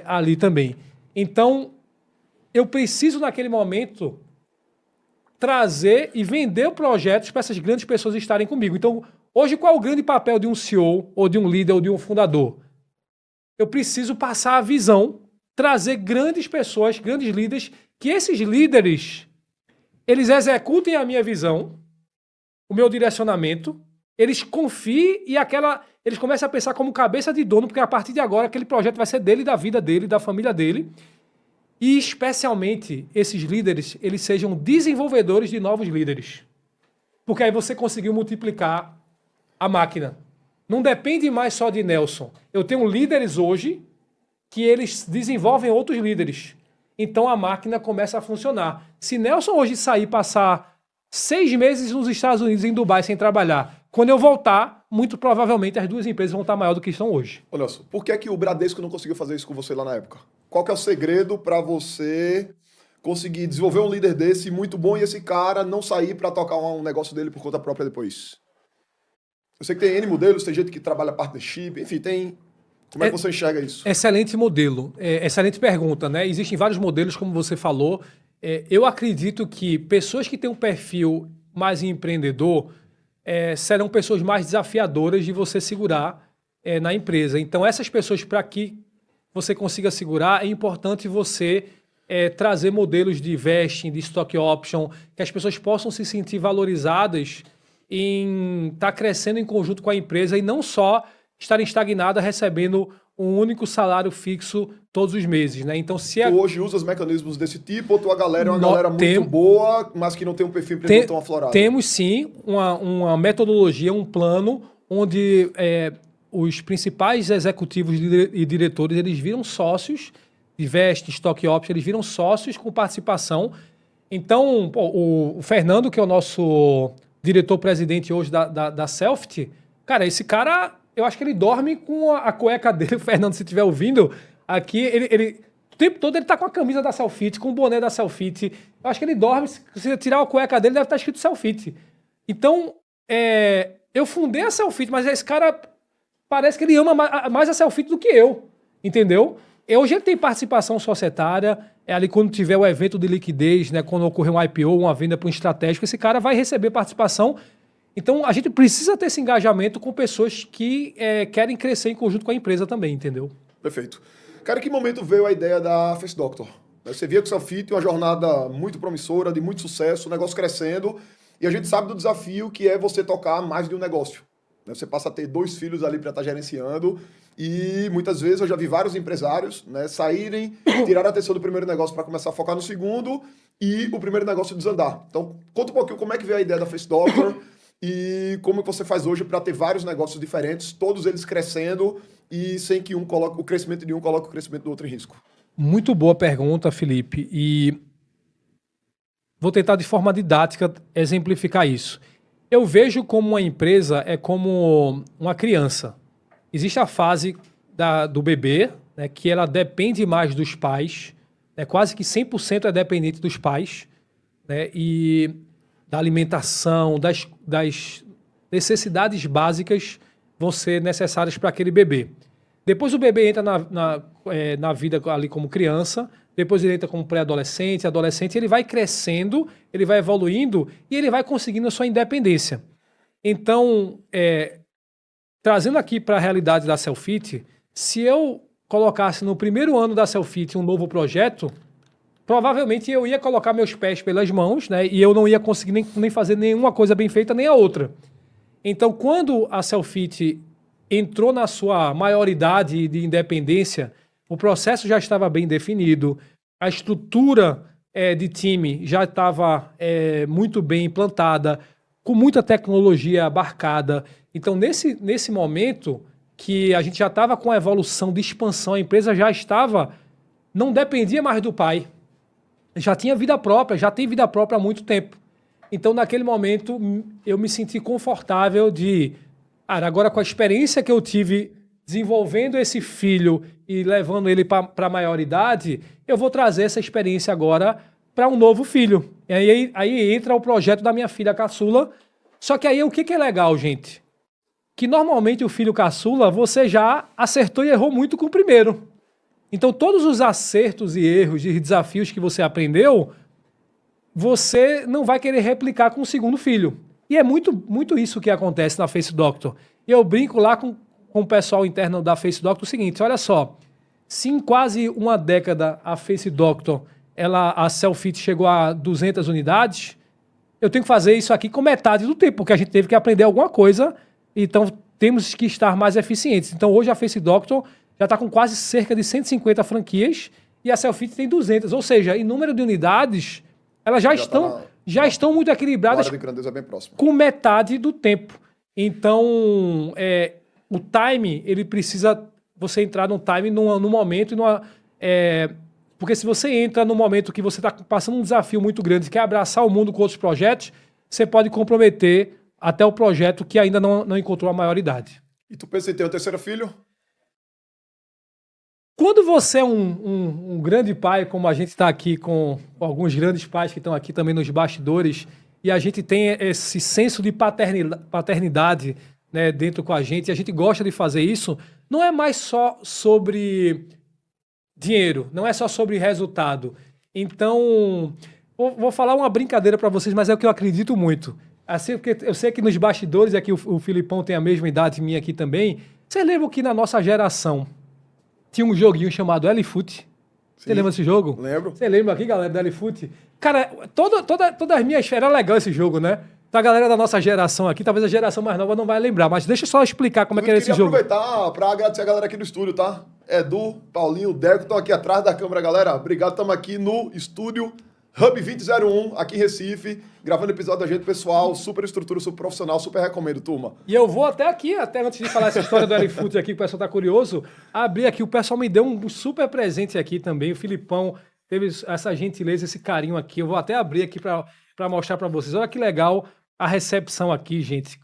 ali também? Então, eu preciso naquele momento trazer e vender projetos para essas grandes pessoas estarem comigo. Então, hoje, qual é o grande papel de um CEO, ou de um líder, ou de um fundador? Eu preciso passar a visão, trazer grandes pessoas, grandes líderes, que esses líderes, eles executem a minha visão, o meu direcionamento, eles confiem e eles começam a pensar como cabeça de dono, porque a partir de agora aquele projeto vai ser dele, da vida dele, da família dele. E especialmente esses líderes, eles sejam desenvolvedores de novos líderes. Porque aí você conseguiu multiplicar a máquina. Não depende mais só de Nelson. Eu tenho líderes hoje que eles desenvolvem outros líderes. Então a máquina começa a funcionar. Se Nelson hoje sair passar 6 meses nos Estados Unidos, em Dubai, sem trabalhar, quando eu voltar, muito provavelmente as duas empresas vão estar maior do que estão hoje. Ô Nelson, por que é que o Bradesco não conseguiu fazer isso com você lá na época? Qual que é o segredo para você conseguir desenvolver um líder desse muito bom e esse cara não sair para tocar um negócio dele por conta própria depois? Eu sei que tem N modelos, tem gente que trabalha partnership, enfim, tem... Como é que você enxerga isso? Excelente modelo, excelente pergunta, né? Existem vários modelos, como você falou. Eu acredito que pessoas que têm um perfil mais empreendedor serão pessoas mais desafiadoras de você segurar na empresa. Então, essas pessoas, para que você consiga segurar, é importante você trazer modelos de vesting, de stock option, que as pessoas possam se sentir valorizadas em estar crescendo em conjunto com a empresa e não só estarem estagnadas recebendo um único salário fixo todos os meses, né? Então, se Tu hoje usa os mecanismos desse tipo ou tua galera é uma galera muito boa, mas que não tem um perfil empreendedor tão aflorado? Temos sim uma metodologia, um plano onde os principais executivos e diretores eles viram sócios, investem, stock options, eles viram sócios com participação. Então, o Fernando, que é o nosso diretor-presidente hoje da Selfit, cara, esse cara, eu acho que ele dorme com a cueca dele. O Fernando, se estiver ouvindo, aqui, o tempo todo ele tá com a camisa da Selfit, com o boné da Selfit. Eu acho que ele dorme, se você tirar a cueca dele, deve estar escrito Selfit. Então, eu fundei a Selfit, mas esse cara parece que ele ama mais a Selfit do que eu, entendeu? Hoje ele tem participação societária, ali quando tiver o evento de liquidez, né, quando ocorrer um IPO, uma venda para um estratégico, esse cara vai receber participação. Então, a gente precisa ter esse engajamento com pessoas que querem crescer em conjunto com a empresa também, entendeu? Perfeito. Cara, em que momento veio a ideia da Face Doctor? Você via que o Selfit uma jornada muito promissora, de muito sucesso, o negócio crescendo, e a gente sabe do desafio que é você tocar mais de um negócio. Você passa a ter 2 filhos ali para estar gerenciando, e muitas vezes eu já vi vários empresários, né, saírem, tirar a atenção do primeiro negócio para começar a focar no segundo, e o primeiro negócio desandar. Então, conta um pouquinho como é que veio a ideia da Face Doctor, e como você faz hoje para ter vários negócios diferentes, todos eles crescendo, e sem que o crescimento de um coloque o crescimento do outro em risco. Muito boa pergunta, Felipe, e vou tentar de forma didática exemplificar isso. Eu vejo como uma empresa é como uma criança. Existe a fase do bebê, né, que ela depende mais dos pais, né, quase que 100% é dependente dos pais, né, e da alimentação, das necessidades básicas vão ser necessárias para aquele bebê. Depois o bebê entra na vida ali como criança, depois ele entra como pré-adolescente, adolescente, ele vai crescendo, ele vai evoluindo e ele vai conseguindo a sua independência. Então, trazendo aqui para a realidade da Selfit, se eu colocasse no primeiro ano da Selfit um novo projeto, provavelmente eu ia colocar meus pés pelas mãos, né, e eu não ia conseguir nem fazer nenhuma coisa bem feita, nem a outra. Então, quando a Selfit entrou na sua maioridade de independência, o processo já estava bem definido, a estrutura de time já estava muito bem implantada, com muita tecnologia abarcada. Então, nesse momento que a gente já estava com a evolução de expansão, a empresa já não dependia mais do pai, já tinha vida própria, já tem vida própria há muito tempo. Então, naquele momento, eu me senti confortável agora com a experiência que eu tive desenvolvendo esse filho e levando ele para a maioridade, eu vou trazer essa experiência agora para um novo filho. E aí entra o projeto da minha filha caçula. Só que aí o que é legal, gente? Que normalmente o filho caçula, você já acertou e errou muito com o primeiro. Então todos os acertos e erros e desafios que você aprendeu, você não vai querer replicar com o segundo filho. E é muito, muito isso que acontece na Face Doctor. E eu brinco lá com o pessoal interno da Face Doctor o seguinte, olha só, se em quase uma década a Face Doctor, a Selfit chegou a 200 unidades, eu tenho que fazer isso aqui com metade do tempo, porque a gente teve que aprender alguma coisa, então temos que estar mais eficientes. Então hoje a Face Doctor já está com quase cerca de 150 franquias e a Selfit tem 200, ou seja, em número de unidades, elas já estão muito equilibradas com metade do tempo. Então, o time, ele precisa você entrar num time no momento, porque se você entra no momento que você está passando um desafio muito grande, quer abraçar o mundo com outros projetos, você pode comprometer até o projeto que ainda não encontrou a maioridade. E tu pensa em ter um terceiro filho? Quando você é um grande pai, como a gente está aqui com alguns grandes pais que estão aqui também nos bastidores, e a gente tem esse senso de paternidade, né, dentro com a gente, e a gente gosta de fazer isso, não é mais só sobre dinheiro, não é só sobre resultado. Então, vou falar uma brincadeira para vocês, mas é o que eu acredito muito. Assim, porque eu sei que nos bastidores, aqui o Filipão tem a mesma idade minha aqui também, vocês lembram que na nossa geração tinha um joguinho chamado L-Foot? Você lembra desse jogo? Lembro. Você lembra aqui, galera, do L-Foot? Cara, todas as minhas... Era legal esse jogo, né? Pra galera da nossa geração aqui, talvez a geração mais nova não vai lembrar, mas deixa eu só explicar como é que era esse jogo. Eu queria aproveitar para agradecer a galera aqui do estúdio, tá? Edu, Paulinho, Deco, estão aqui atrás da câmera, galera. Obrigado, estamos aqui no estúdio Hub 2001, aqui em Recife, gravando episódio da gente pessoal, super estrutura, super profissional, super recomendo, turma. E eu vou até aqui, até antes de falar essa história do LFoot aqui, que o pessoal tá curioso, abrir aqui, o pessoal me deu um super presente aqui também, o Filipão teve essa gentileza, esse carinho aqui, eu vou até abrir aqui para mostrar para vocês. Olha que legal a recepção aqui, gente,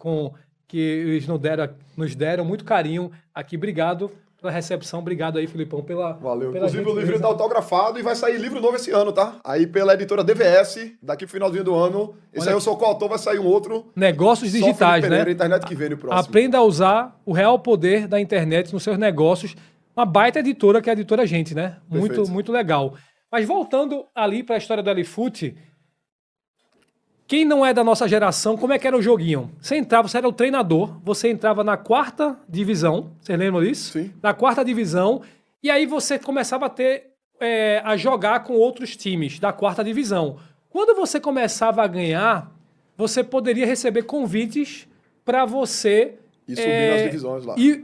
que eles nos deram muito carinho aqui. Obrigado pela recepção, obrigado aí, Filipão, pela Valeu. Pela Inclusive gentileza. o livro está autografado e vai sair livro novo esse ano, tá? Aí pela editora DVS, daqui pro finalzinho do ano. Esse aí eu sou coautor, vai sair um outro. Negócios Só digitais, Felipe Pereira, né? internet que vem no próximo. Aprenda a usar o real poder da internet nos seus negócios. Uma baita editora, que é a editora Gente, né? Muito, Perfeito. muito legal. Mas voltando ali para a história do LFoot, quem não é da nossa geração, como é que era o joguinho? Você entrava, você era o treinador, você entrava na 4ª divisão, vocês lembram disso? Sim. Na 4ª divisão, e aí você começava a jogar com outros times da 4ª divisão. Quando você começava a ganhar, você poderia receber convites para você... E subir nas divisões lá. E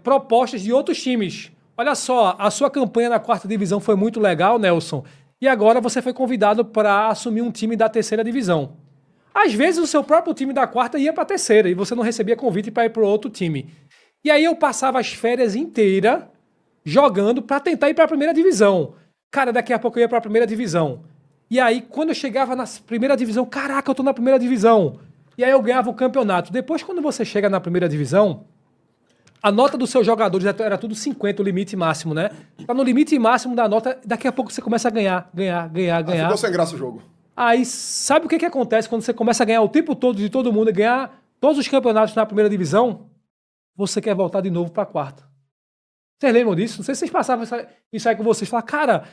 propostas de outros times. Olha só, a sua campanha na 4ª divisão foi muito legal, Nelson, e agora você foi convidado para assumir um time da 3ª divisão. Às vezes o seu próprio time da 4ª ia para a 3ª e você não recebia convite para ir para outro time. E aí eu passava as férias inteiras jogando para tentar ir para a 1ª divisão. Cara, daqui a pouco eu ia para a 1ª divisão. E aí quando eu chegava na 1ª divisão, caraca, eu tô na 1ª divisão. E aí eu ganhava o campeonato. Depois, quando você chega na 1ª divisão, a nota dos seus jogadores era tudo 50, o limite máximo, né? Tá no limite máximo da nota, daqui a pouco você começa a ganhar. Aí ficou sem graça o jogo. Aí, sabe o que acontece quando você começa a ganhar o tempo todo de todo mundo e ganhar todos os campeonatos na 1ª divisão? Você quer voltar de novo pra 4ª. Vocês lembram disso? Não sei se vocês passavam isso aí com vocês. Falaram, cara,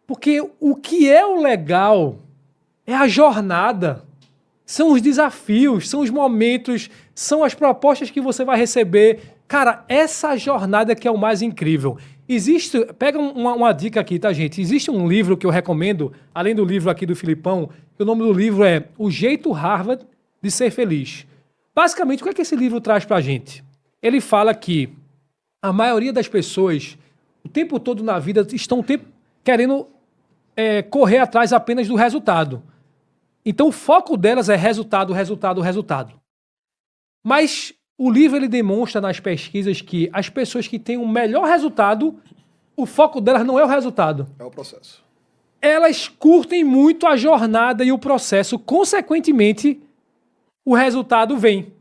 porque o que é o legal é a jornada. São os desafios, são os momentos, são as propostas que você vai receber. Cara, essa jornada que é o mais incrível. Pega uma dica aqui, tá, gente? Existe um livro que eu recomendo, além do livro aqui do Filipão, que o nome do livro é O Jeito Harvard de Ser Feliz. Basicamente, o que é que esse livro traz pra gente? Ele fala que a maioria das pessoas, o tempo todo na vida, estão querendo correr atrás apenas do resultado. Então, o foco delas é resultado. Mas o livro ele demonstra nas pesquisas que as pessoas que têm o melhor resultado, o foco delas não é o resultado. É o processo. Elas curtem muito a jornada e o processo. Consequentemente, o resultado vem.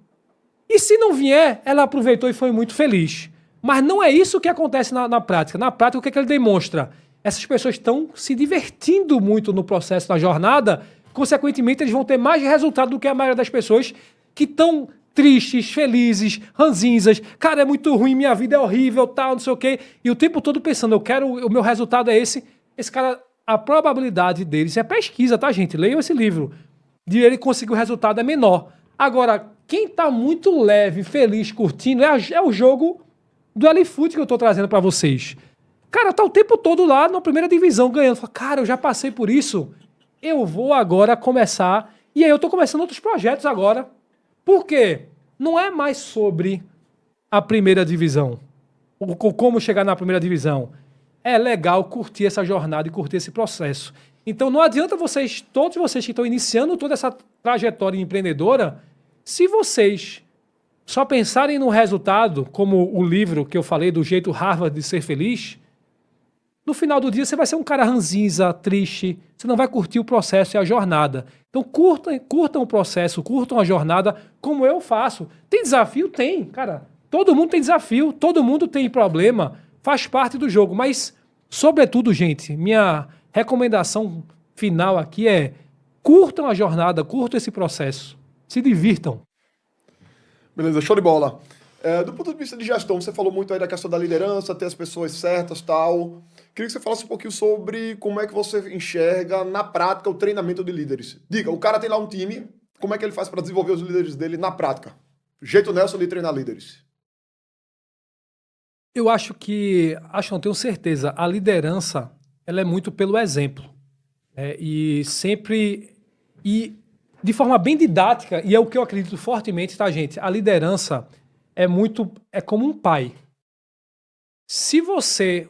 E se não vier, ela aproveitou e foi muito feliz. Mas não é isso que acontece na prática. Na prática, o que é que ele demonstra? Essas pessoas estão se divertindo muito no processo, na jornada. Consequentemente, eles vão ter mais resultado do que a maioria das pessoas que estão tristes, felizes, ranzinzas. Cara, é muito ruim, minha vida é horrível, tal, não sei o quê. E o tempo todo pensando, o meu resultado é esse. Esse cara, a probabilidade deles, é pesquisa, tá, gente? Leiam esse livro. De ele conseguir o resultado é menor. Agora, quem tá muito leve, feliz, curtindo, é o jogo do LFoot que eu tô trazendo pra vocês. Cara, tá o tempo todo lá na 1ª divisão ganhando. Fala, cara, eu já passei por isso. Eu vou agora começar. E aí eu tô começando outros projetos agora. Por quê? Não é mais sobre a 1ª divisão. Ou como chegar na 1ª divisão. É legal curtir essa jornada e curtir esse processo. Então não adianta todos vocês que estão iniciando toda essa trajetória empreendedora, se vocês só pensarem no resultado, como o livro que eu falei, do jeito Harvard de ser feliz, no final do dia você vai ser um cara ranzinza, triste, você não vai curtir o processo e a jornada. Então curtam o processo, curtam a jornada, como eu faço. Tem desafio? Tem, cara. Todo mundo tem desafio, todo mundo tem problema, faz parte do jogo. Mas, sobretudo, gente, minha recomendação final aqui é curtam a jornada, curtam esse processo, se divirtam. Beleza, show de bola. Do ponto de vista de gestão, você falou muito aí da questão da liderança, ter as pessoas certas e tal. Queria que você falasse um pouquinho sobre como é que você enxerga na prática o treinamento de líderes. Diga, o cara tem lá um time, como é que ele faz para desenvolver os líderes dele na prática? Jeito Nelson de treinar líderes. Eu não tenho certeza, a liderança ela é muito pelo exemplo. E de forma bem didática, e é o que eu acredito fortemente, tá, gente? A liderança é como um pai. Se você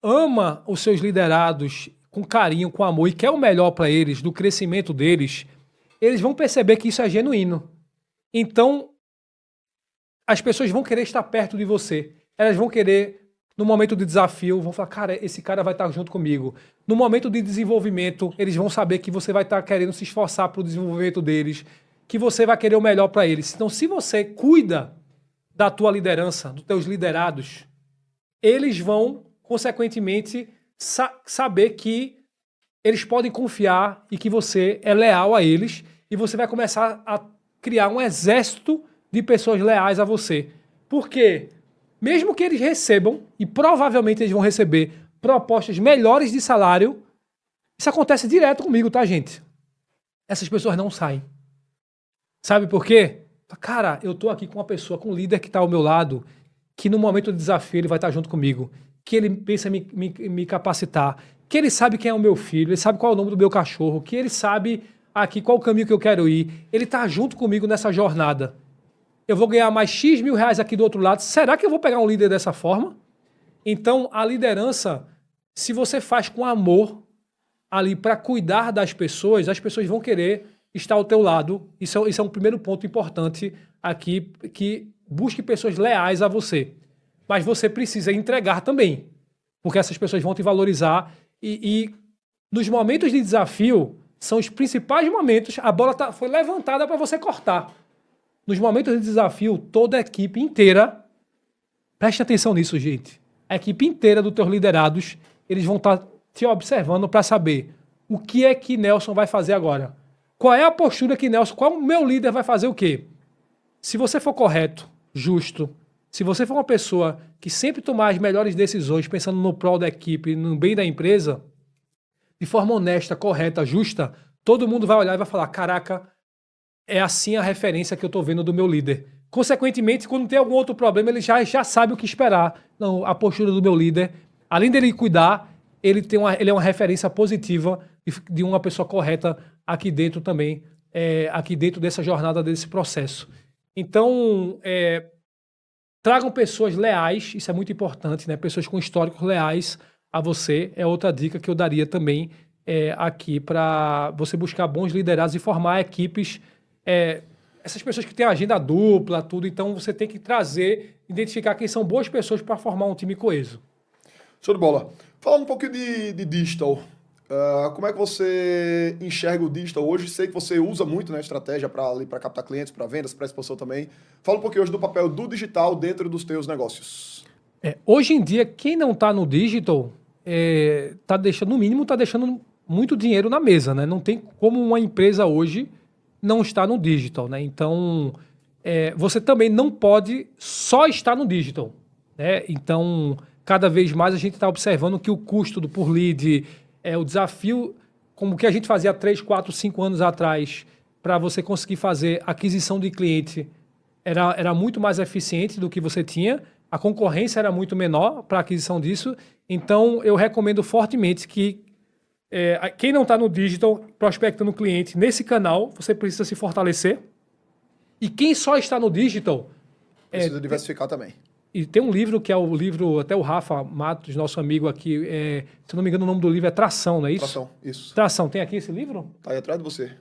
ama os seus liderados com carinho, com amor e quer o melhor para eles, do crescimento deles, eles vão perceber que isso é genuíno. Então, as pessoas vão querer estar perto de você. Elas vão querer, no momento de desafio, vão falar, cara, esse cara vai estar junto comigo. No momento de desenvolvimento, eles vão saber que você vai estar querendo se esforçar para o desenvolvimento deles, que você vai querer o melhor para eles. Então, se você cuida da tua liderança, dos teus liderados, eles vão, consequentemente, saber que eles podem confiar e que você é leal a eles, e você vai começar a criar um exército de pessoas leais a você. Por quê? Mesmo que eles recebam, e provavelmente eles vão receber, propostas melhores de salário, isso acontece direto comigo, tá, gente? Essas pessoas não saem. Sabe por quê? Cara, eu tô aqui com uma pessoa, com um líder que tá ao meu lado, que no momento do desafio ele vai estar junto comigo, que ele pensa em me capacitar, que ele sabe quem é o meu filho, ele sabe qual é o nome do meu cachorro, que ele sabe aqui qual o caminho que eu quero ir, ele tá junto comigo nessa jornada. Eu vou ganhar mais X mil reais aqui do outro lado. Será que eu vou pegar um líder dessa forma? Então, a liderança, se você faz com amor ali para cuidar das pessoas, as pessoas vão querer estar ao teu lado. Isso é um primeiro ponto importante aqui, que busque pessoas leais a você. Mas você precisa entregar também, porque essas pessoas vão te valorizar e nos momentos de desafio, são os principais momentos, a bola foi levantada para você cortar. Nos momentos de desafio, toda a equipe inteira, preste atenção nisso, gente, a equipe inteira dos teus liderados, eles vão estar te observando para saber o que é que Nelson vai fazer agora. Qual é a postura que Nelson, qual o meu líder vai fazer o quê? Se você for correto, justo, se você for uma pessoa que sempre tomar as melhores decisões pensando no prol da equipe, no bem da empresa, de forma honesta, correta, justa, todo mundo vai olhar e vai falar, caraca, é assim a referência que eu estou vendo do meu líder. Consequentemente, quando tem algum outro problema, ele já sabe o que esperar. Não, a postura do meu líder, além dele cuidar, ele é uma referência positiva de uma pessoa correta aqui dentro também, aqui dentro dessa jornada, desse processo. Então, tragam pessoas leais, isso é muito importante, né? Pessoas com históricos leais a você, é outra dica que eu daria também aqui para você buscar bons liderados e formar equipes, essas pessoas que têm agenda dupla, tudo, então você tem que identificar quem são boas pessoas para formar um time coeso. Show de bola. Falando um pouquinho de digital, como é que você enxerga o digital hoje? Sei que você usa muito, né, estratégia para captar clientes, para vendas, para exposição também. Fala um pouquinho hoje do papel do digital dentro dos teus negócios. Hoje em dia, quem não está no digital, no mínimo, está deixando muito dinheiro na mesa, né? Não tem como uma empresa hoje não estar no digital, né? Então, você também não pode só estar no digital, né? Então, cada vez mais a gente está observando que o custo do por lead, o desafio, como que a gente fazia 3, 4, 5 anos atrás, para você conseguir fazer aquisição de cliente, era muito mais eficiente do que você tinha, a concorrência era muito menor para aquisição disso, então eu recomendo fortemente que quem não está no digital, prospectando cliente nesse canal, você precisa se fortalecer. E quem só está no digital... Precisa diversificar também. E tem um livro que é o livro, até o Rafa Matos, nosso amigo aqui, se não me engano o nome do livro é Tração, não é isso? Tração, isso. Tração, tem aqui esse livro? Tá aí atrás de você.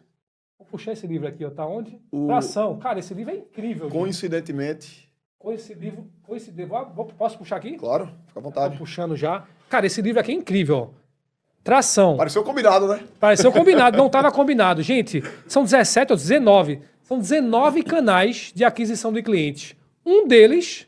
Vou puxar esse livro aqui, ó, tá onde? Tração. Cara, esse livro é incrível. Coincidentemente... Posso puxar aqui? Claro, fica à vontade. Tô puxando já. Cara, esse livro aqui é incrível, ó. Tração. Pareceu combinado, né? Pareceu combinado, não estava combinado. Gente, são 17 ou 19. São 19 canais de aquisição de clientes. Um deles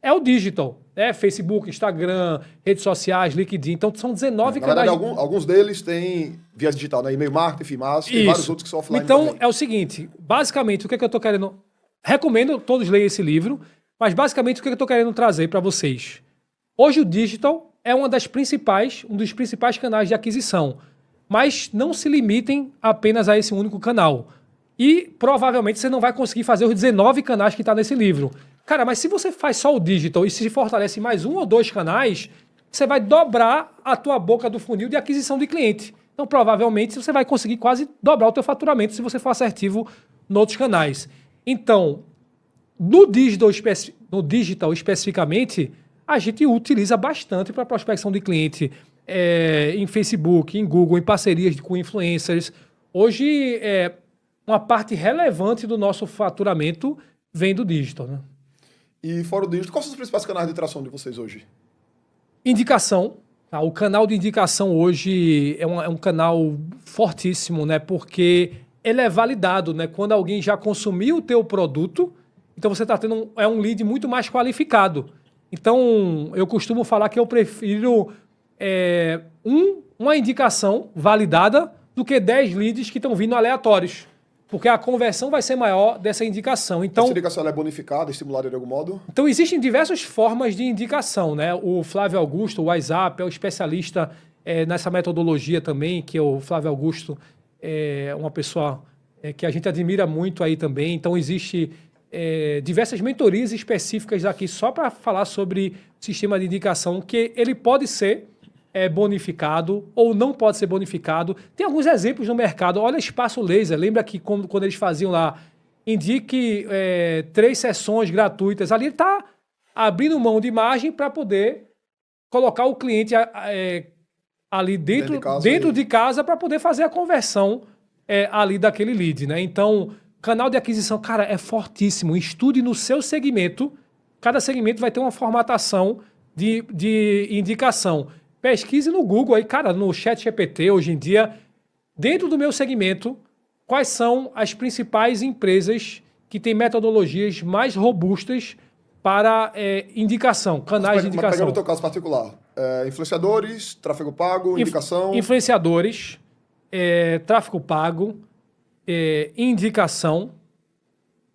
é o digital, né? Facebook, Instagram, redes sociais, LinkedIn. Então, são 19 Na canais. verdade, alguns deles têm via digital, né? E-mail marketing, FIMAS, tem vários outros que são offline. Então, também. é o seguinte, basicamente, o que eu estou querendo... Recomendo todos leiam esse livro, mas basicamente o que eu estou querendo trazer para vocês. Hoje o digital é um dos principais canais de aquisição, mas não se limitem apenas a esse único canal. E provavelmente você não vai conseguir fazer os 19 canais que está nesse livro. Cara, mas se você faz só o digital e se fortalece mais 1 ou 2 canais, você vai dobrar a tua boca do funil de aquisição de cliente. Então, provavelmente, você vai conseguir quase dobrar o teu faturamento se você for assertivo em outros canais. Então, no digital especificamente, a gente utiliza bastante para prospecção de cliente em Facebook, em Google, em parcerias com influencers. Hoje, uma parte relevante do nosso faturamento vem do digital, né? E fora o digital, quais são os principais canais de tração de vocês hoje? Indicação. Tá? O canal de indicação hoje é um canal fortíssimo, né? Porque ele é validado, né? Quando alguém já consumiu o teu produto, então você está tendo um lead muito mais qualificado. Então, eu costumo falar que eu prefiro uma indicação validada do que 10 leads que estão vindo aleatórios. Porque a conversão vai ser maior dessa indicação. Então, essa indicação é bonificada, estimulada de algum modo? Então, existem diversas formas de indicação, né? O Flávio Augusto, o WhatsApp, é o especialista nessa metodologia também, que é o Flávio Augusto, é uma pessoa que a gente admira muito aí também. Então, existe diversas mentorias específicas aqui só para falar sobre sistema de indicação, que ele pode ser bonificado ou não pode ser bonificado. Tem alguns exemplos no mercado. Olha Espaço Laser. Lembra que quando eles faziam lá, indique 3 sessões gratuitas. Ali ele está abrindo mão de margem para poder colocar o cliente ali dentro de casa para poder fazer a conversão ali daquele lead, né? Então, canal de aquisição, cara, é fortíssimo. Estude no seu segmento. Cada segmento vai ter uma formatação de indicação. Pesquise no Google aí, cara, no ChatGPT hoje em dia, dentro do meu segmento, quais são as principais empresas que têm metodologias mais robustas para indicação, canais de indicação. Mas pegando o teu caso particular, influenciadores, tráfego pago, indicação... Influenciadores, tráfego pago, indicação,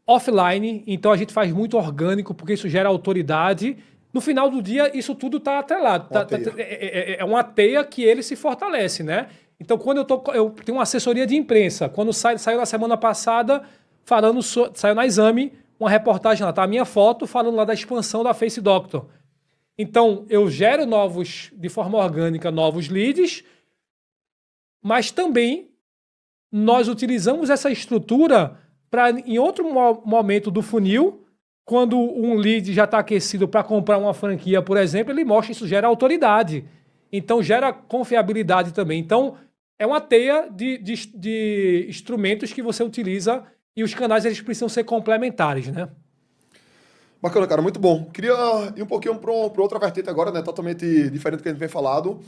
offline, então a gente faz muito orgânico, porque isso gera autoridade. No final do dia, isso tudo está atrelado. É uma teia que ele se fortalece, né? Então, quando eu tenho uma assessoria de imprensa, quando saiu na semana passada, saiu na Exame, uma reportagem lá, tá a minha foto falando lá da expansão da Face Doctor. Então, eu gero de forma orgânica, novos leads, mas também nós utilizamos essa estrutura para, em outro momento do funil, quando um lead já está aquecido para comprar uma franquia, por exemplo, ele mostra, isso gera autoridade. Então, gera confiabilidade também. Então, é uma teia de instrumentos que você utiliza e os canais eles precisam ser complementares, né? Bacana, cara, muito bom. Queria ir um pouquinho para outra vertente agora, né? Totalmente diferente do que a gente vem falado.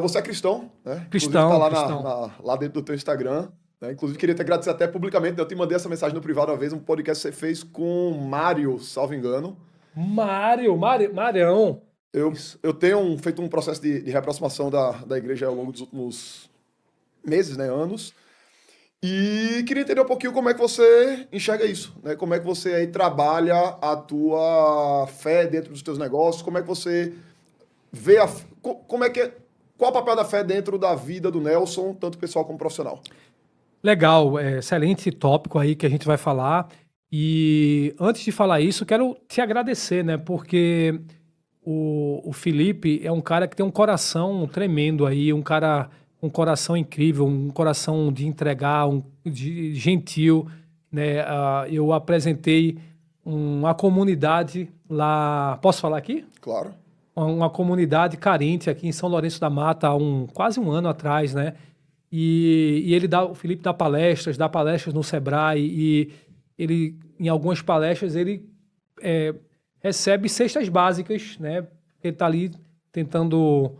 Você é cristão, né? Cristão, tá lá, cristão. lá dentro do teu Instagram. Né? Inclusive, queria te agradecer até publicamente. Eu te mandei essa mensagem no privado uma vez, um podcast que você fez com o Mário, salvo engano. Marião. Eu tenho feito um processo de reaproximação da igreja ao longo dos últimos meses, né, anos. E queria entender um pouquinho como é que você enxerga isso, né? Como é que você aí trabalha a tua fé dentro dos teus negócios, como é que você vê qual o papel da fé dentro da vida do Nelson, tanto pessoal como profissional? Legal, excelente tópico aí que a gente vai falar. E antes de falar isso, quero te agradecer, né? Porque o Felipe é um cara que tem um coração tremendo aí, um cara com um coração incrível, um coração de entregar, de gentil, né? Eu apresentei uma comunidade lá. Posso falar aqui? Claro. Uma comunidade carente aqui em São Lourenço da Mata há quase um ano atrás, né? E o Felipe dá palestras no Sebrae, e ele, em algumas palestras, ele recebe cestas básicas, né? Ele está ali tentando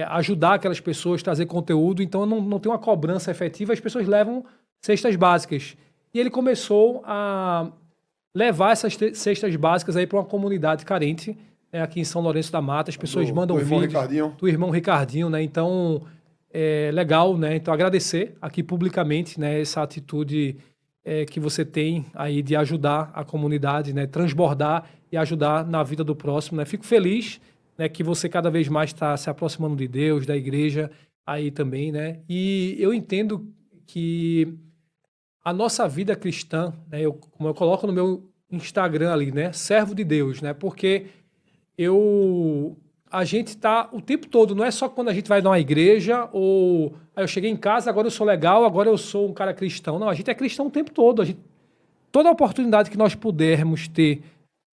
ajudar aquelas pessoas, trazer conteúdo, então não tem uma cobrança efetiva, as pessoas levam cestas básicas. E ele começou a levar essas cestas básicas aí para uma comunidade carente, aqui em São Lourenço da Mata, as pessoas mandam vídeos do irmão Ricardinho, né? Então, legal, né? Então, agradecer aqui publicamente, né, essa atitude que você tem aí de ajudar a comunidade, né? Transbordar e ajudar na vida do próximo, né? Fico feliz, né, que você cada vez mais está se aproximando de Deus, da igreja aí também, né? E eu entendo que a nossa vida cristã, né, como eu coloco no meu Instagram ali, né? Servo de Deus, né? Porque a gente tá o tempo todo, não é só quando a gente vai numa igreja ou aí eu cheguei em casa, agora eu sou legal, agora eu sou um cara cristão. Não, a gente é cristão o tempo todo. Toda oportunidade que nós pudermos ter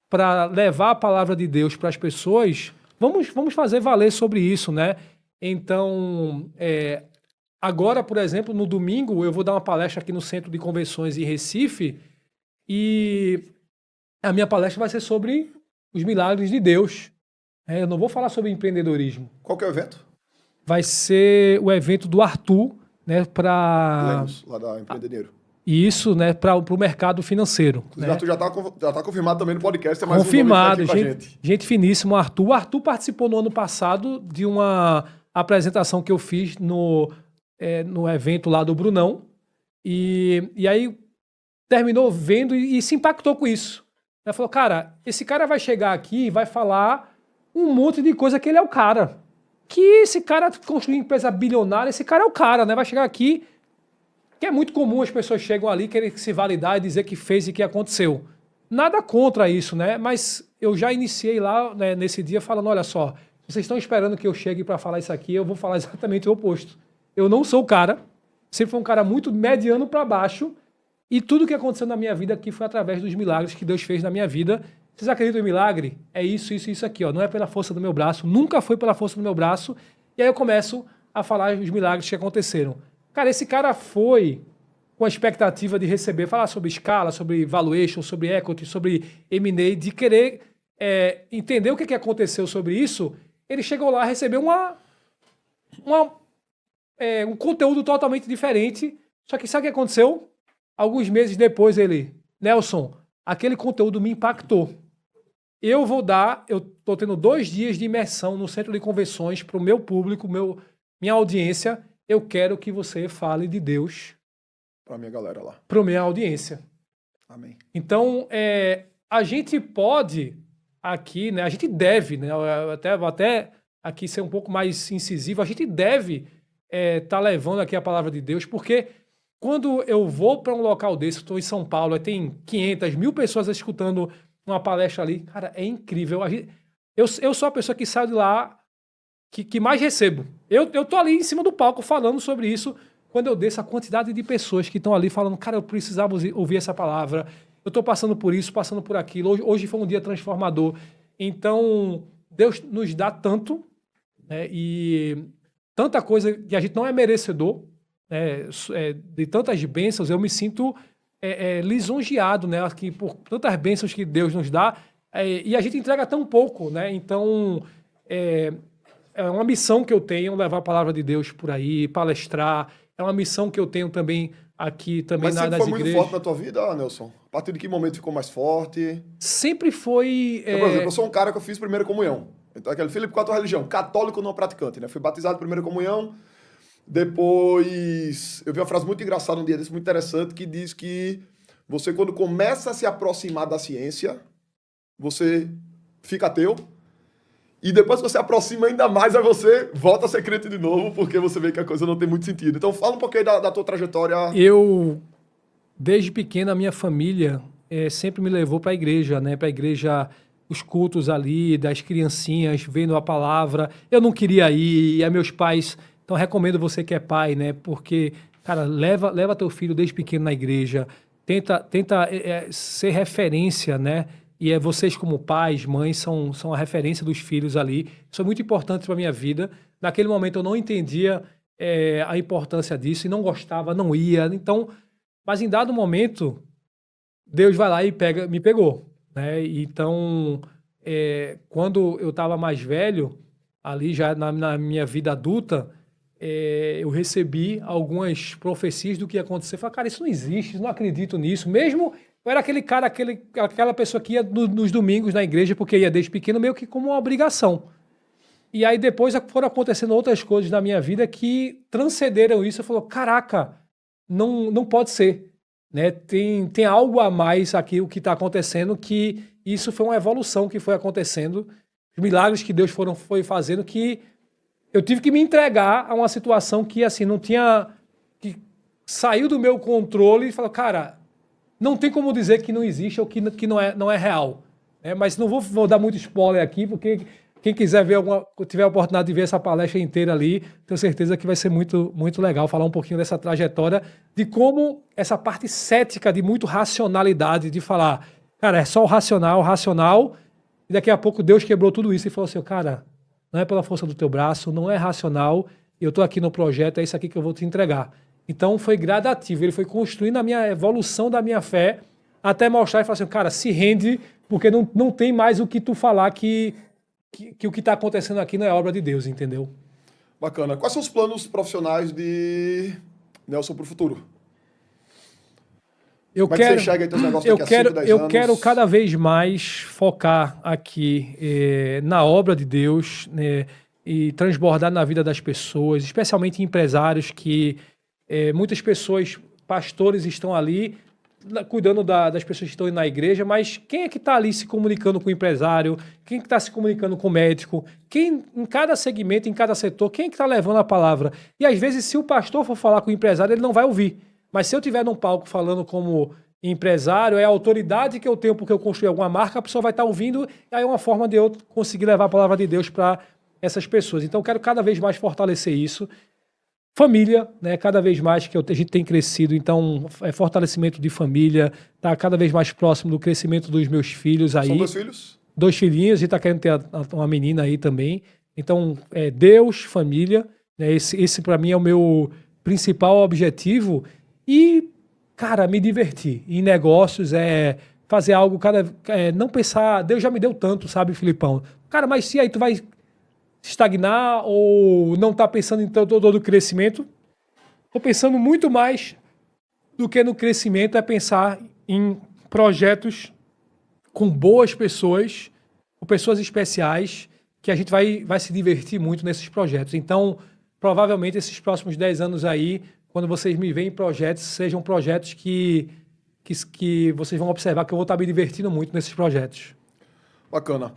para levar a palavra de Deus para as pessoas, vamos fazer valer sobre isso, né? Então, agora, por exemplo, no domingo, eu vou dar uma palestra aqui no Centro de Convenções em Recife e a minha palestra vai ser sobre os milagres de Deus. Eu não vou falar sobre empreendedorismo. Qual que é o evento? Vai ser o evento do Arthur, né, para... Lemos, lá da Empreendedeiro. Isso, né, para o mercado financeiro. Inclusive, Né? Arthur já tá confirmado também no podcast. É mais Confirmado, um nome que tá aqui com a gente finíssimo, Arthur. O Arthur participou no ano passado de uma apresentação que eu fiz no evento lá do Brunão. E aí terminou vendo e se impactou com isso. Ele falou, cara, esse cara vai chegar aqui e vai falar um monte de coisa que ele é o cara. Que esse cara construiu uma empresa bilionária, esse cara é o cara, né? Vai chegar aqui, que é muito comum as pessoas chegam ali, querem se validar e dizer que fez e que aconteceu. Nada contra isso, né? Mas eu já iniciei lá, né, nesse dia falando, olha só, vocês estão esperando que eu chegue para falar isso aqui, eu vou falar exatamente o oposto. Eu não sou o cara, sempre fui um cara muito mediano para baixo, e tudo que aconteceu na minha vida aqui foi através dos milagres que Deus fez na minha vida. Vocês acreditam em milagre? É isso aqui, ó. Não é pela força do meu braço, nunca foi pela força do meu braço. E aí eu começo a falar os milagres que aconteceram. Cara, esse cara foi com a expectativa de receber, falar sobre escala, sobre valuation, sobre equity, sobre M&A, de querer entender o que aconteceu sobre isso. Ele chegou lá, recebeu um conteúdo totalmente diferente. Só que sabe o que aconteceu? Alguns meses depois ele, Nelson, aquele conteúdo me impactou. Eu estou tendo 2 dias de imersão no Centro de Convenções para o meu público, minha audiência. Eu quero que você fale de Deus. Para a minha galera lá. Para a minha audiência. Amém. Então, a gente pode aqui, né? A gente deve, né? Até aqui ser um pouco mais incisivo, a gente deve tá levando aqui a palavra de Deus, porque quando eu vou para um local desse, estou em São Paulo, tem 500, 1000 pessoas escutando uma palestra ali, cara, é incrível. Eu sou a pessoa que sai de lá que mais recebo. Eu tô ali em cima do palco falando sobre isso, quando eu desço a quantidade de pessoas que estão ali falando, cara, eu precisava ouvir essa palavra, eu estou passando por isso, passando por aquilo, hoje foi um dia transformador. Então, Deus nos dá tanto, né, e tanta coisa que a gente não é merecedor, de tantas bênçãos, eu me sinto lisonjeado, né, aqui, por tantas bênçãos que Deus nos dá, e a gente entrega tão pouco, né? Então é uma missão que eu tenho, levar a palavra de Deus por aí, palestrar, é uma missão que eu tenho também aqui também. Mas sempre nas foi igrejas. muito forte na tua vida, Nelson? A partir de que momento ficou mais forte? Sempre foi... Por exemplo, eu sou um cara que eu fiz primeira comunhão. Então, Felipe, qual a tua religião? Católico não praticante, né? Fui batizado primeira comunhão. Depois, eu vi uma frase muito engraçada um dia desse, muito interessante, que diz que você, quando começa a se aproximar da ciência, você fica ateu. E depois que você aproxima ainda mais, aí você volta a ser crente de novo, porque você vê que a coisa não tem muito sentido. Então, fala um pouquinho da tua trajetória. Desde pequeno, a minha família sempre me levou para a igreja, né? Para a igreja, os cultos ali, das criancinhas, vendo a palavra. Eu não queria ir, e meus pais... Então, recomendo você que é pai, né? Porque, cara, leva teu filho desde pequeno na igreja, tenta ser referência, né? E vocês como pais, mães, são a referência dos filhos ali. Isso é muito importante para a minha vida. Naquele momento eu não entendia a importância disso e não gostava, não ia. Então, mas em dado momento, Deus vai lá e me pegou, né? Então, quando eu estava mais velho, ali já na minha vida adulta, eu recebi algumas profecias do que ia acontecer. Eu falei, cara, isso não existe, eu não acredito nisso. Mesmo eu era aquele cara, aquela pessoa que ia nos domingos na igreja, porque ia desde pequeno, meio que como uma obrigação. E aí depois foram acontecendo outras coisas na minha vida que transcenderam isso. Eu falei, caraca, não pode ser. Né? Tem algo a mais aqui, o que está acontecendo, que isso foi uma evolução que foi acontecendo. Os milagres que Deus foi fazendo, que eu tive que me entregar a uma situação que assim não tinha... que saiu do meu controle e falou, cara, não tem como dizer que não existe ou que não é real. Mas não vou dar muito spoiler aqui, porque Quem quiser ver tiver a oportunidade de ver essa palestra inteira ali, tenho certeza que vai ser muito, muito legal falar um pouquinho dessa trajetória, de como essa parte cética, de muito racionalidade, de falar, cara, é só o racional, e daqui a pouco Deus quebrou tudo isso e falou assim, cara, não é pela força do teu braço, não é racional, eu estou aqui no projeto, é isso aqui que eu vou te entregar. Então foi gradativo, ele foi construindo a minha evolução da minha fé, até mostrar e falar assim, cara, se rende, porque não tem mais o que tu falar que o que está acontecendo aqui não é obra de Deus, entendeu? Bacana. Quais são os planos profissionais de Nelson para o futuro? Como é que você enxerga aí teus negócios daqui a 5, 10 anos? Eu quero cada vez mais focar aqui na obra de Deus, né, e transbordar na vida das pessoas, especialmente empresários que muitas pessoas, pastores estão ali cuidando das pessoas que estão na igreja, mas quem é que está ali se comunicando com o empresário? Quem é que está se comunicando com o médico? Quem, em cada segmento, em cada setor, quem é que está levando a palavra? E às vezes, se o pastor for falar com o empresário, ele não vai ouvir. Mas se eu estiver num palco falando como empresário, é a autoridade que eu tenho porque eu construí alguma marca, a pessoa vai estar ouvindo, e aí é uma forma de eu conseguir levar a palavra de Deus para essas pessoas. Então, eu quero cada vez mais fortalecer isso. Família, né? Cada vez mais que a gente tem crescido, então fortalecimento de família, tá cada vez mais próximo do crescimento dos meus filhos aí. São 2 filhos? 2 filhinhos, a gente tá querendo ter uma menina aí também. Então, Deus, família, né? Esse para mim é o meu principal objetivo. E, cara, me divertir em negócios, fazer algo, não pensar, Deus já me deu tanto, sabe, Filipão? Cara, mas se aí tu vai estagnar ou não está pensando em todo o crescimento, estou pensando muito mais do que no crescimento, é pensar em projetos com boas pessoas, com pessoas especiais, que a gente vai se divertir muito nesses projetos. Então, provavelmente, esses próximos 10 anos aí, quando vocês me veem em projetos, sejam projetos que vocês vão observar que eu vou estar me divertindo muito nesses projetos. Bacana.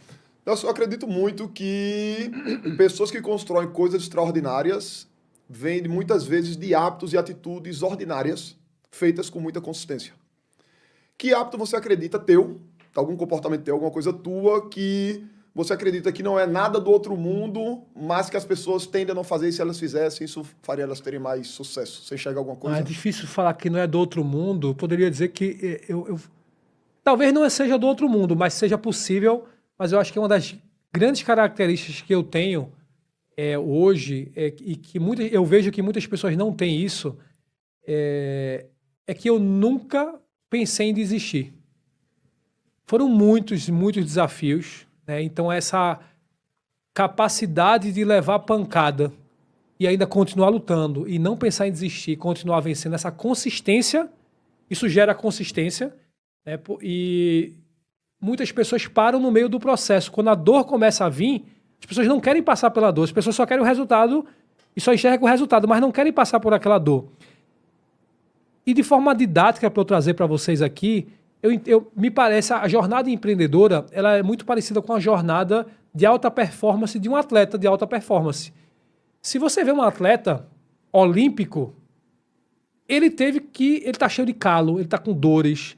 Eu só acredito muito que pessoas que constroem coisas extraordinárias vêm muitas vezes de hábitos e atitudes ordinárias feitas com muita consistência. Que hábito você acredita teu, algum comportamento teu, alguma coisa tua que você acredita que não é nada do outro mundo, mas que as pessoas tendem a não fazer e se elas fizessem, isso faria elas terem mais sucesso? Você enxerga alguma coisa? É difícil falar que não é do outro mundo. Eu poderia dizer que talvez não seja do outro mundo, mas seja possível. Mas eu acho que uma das grandes características que eu tenho hoje, e que eu vejo que muitas pessoas não têm isso, é que eu nunca pensei em desistir. Foram muitos, muitos desafios, né? Então essa capacidade de levar pancada e ainda continuar lutando e não pensar em desistir, continuar vencendo, essa consistência, isso gera consistência, né? E muitas pessoas param no meio do processo. Quando a dor começa a vir, as pessoas não querem passar pela dor. As pessoas só querem o resultado e só enxergam o resultado, mas não querem passar por aquela dor. E de forma didática, para eu trazer para vocês aqui, me parece a jornada empreendedora, ela é muito parecida com a jornada de alta performance de um atleta de alta performance. Se você vê um atleta olímpico, ele está cheio de calo, ele está com dores.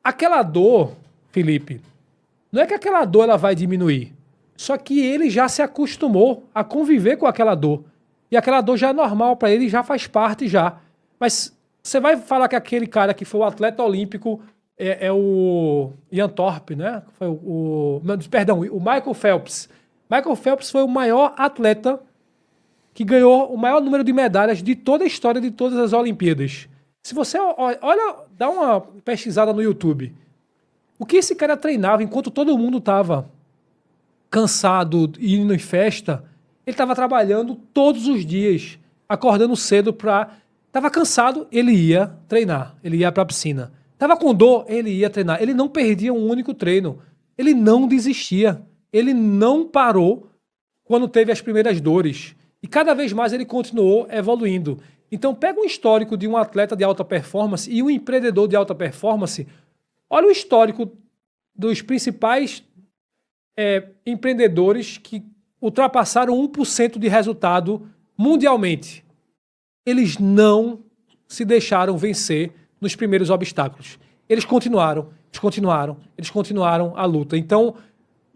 Aquela dor, Felipe, não é que aquela dor ela vai diminuir, só que ele já se acostumou a conviver com aquela dor. E aquela dor já é normal para ele, já faz parte já. Mas você vai falar que aquele cara que foi o atleta olímpico é o Ian Thorpe, né? Foi o Michael Phelps. Michael Phelps foi o maior atleta que ganhou o maior número de medalhas de toda a história de todas as Olimpíadas. Se você olha, dá uma pesquisada no YouTube. O que esse cara treinava enquanto todo mundo estava cansado e indo em festa, ele estava trabalhando todos os dias, acordando cedo para... Estava cansado, ele ia treinar, ele ia para a piscina. Estava com dor, ele ia treinar. Ele não perdia um único treino. Ele não desistia. Ele não parou quando teve as primeiras dores. E cada vez mais ele continuou evoluindo. Então pega um histórico de um atleta de alta performance e um empreendedor de alta performance. Olha o histórico dos principais empreendedores que ultrapassaram 1% de resultado mundialmente. Eles não se deixaram vencer nos primeiros obstáculos. Eles continuaram a luta. Então,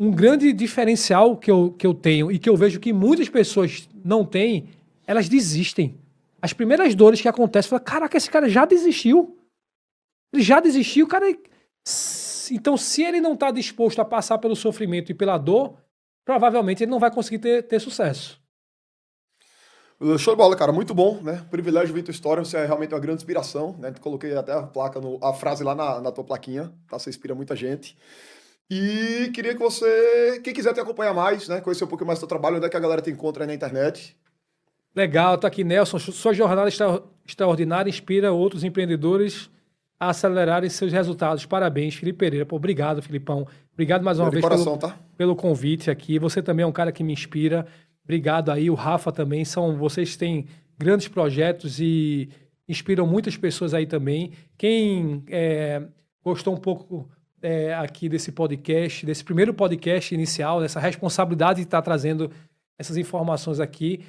um grande diferencial que eu tenho e que eu vejo que muitas pessoas não têm, elas desistem. As primeiras dores que acontecem, fala, caraca, esse cara já desistiu. Ele já desistiu, cara. Então, se ele não está disposto a passar pelo sofrimento e pela dor, provavelmente ele não vai conseguir ter sucesso. Show de bola, cara. Muito bom, né? Privilégio ouvir tua história. Você é realmente uma grande inspiração, né? Coloquei até a frase lá na tua plaquinha, tá? Você inspira muita gente. E queria que você, quem quiser te acompanhar mais, né? Conhecer um pouco mais do teu trabalho, onde é que a galera te encontra aí na internet? Legal, tô aqui, Nelson. Sua jornada extraordinária inspira outros empreendedores a acelerarem seus resultados. Parabéns, Felipe Pereira. Pô, obrigado, Filipão. Obrigado mais uma vez coração, pelo convite aqui. Você também é um cara que me inspira. Obrigado aí, o Rafa também. Vocês têm grandes projetos e inspiram muitas pessoas aí também. Quem gostou um pouco aqui desse podcast, desse primeiro podcast inicial, dessa responsabilidade de estar trazendo essas informações aqui,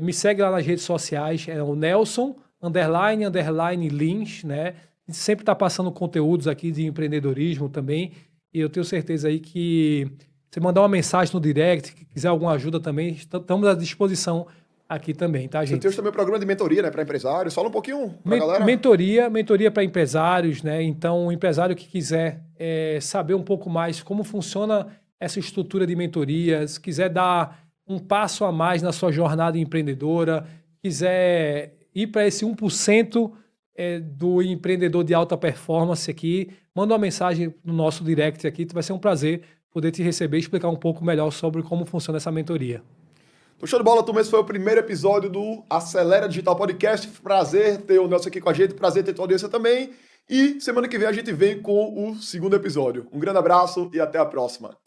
me segue lá nas redes sociais, é o Nelson _ Lins, né? A gente sempre está passando conteúdos aqui de empreendedorismo também, e eu tenho certeza aí que você mandar uma mensagem no direct, que quiser alguma ajuda também, estamos à disposição aqui também, tá, gente? Você tem também um programa de mentoria, né, para empresários. Fala um pouquinho para a galera. Mentoria para empresários, né? Então, o empresário que quiser saber um pouco mais como funciona essa estrutura de mentorias, quiser dar um passo a mais na sua jornada empreendedora, quiser ir para esse 1% do empreendedor de alta performance aqui, manda uma mensagem no nosso direct aqui, vai ser um prazer poder te receber e explicar um pouco melhor sobre como funciona essa mentoria. Show de bola, turma. Esse foi o primeiro episódio do Acelera Digital Podcast. Prazer ter o Nelson aqui com a gente, prazer ter tua audiência também. E semana que vem a gente vem com o segundo episódio. Um grande abraço e até a próxima.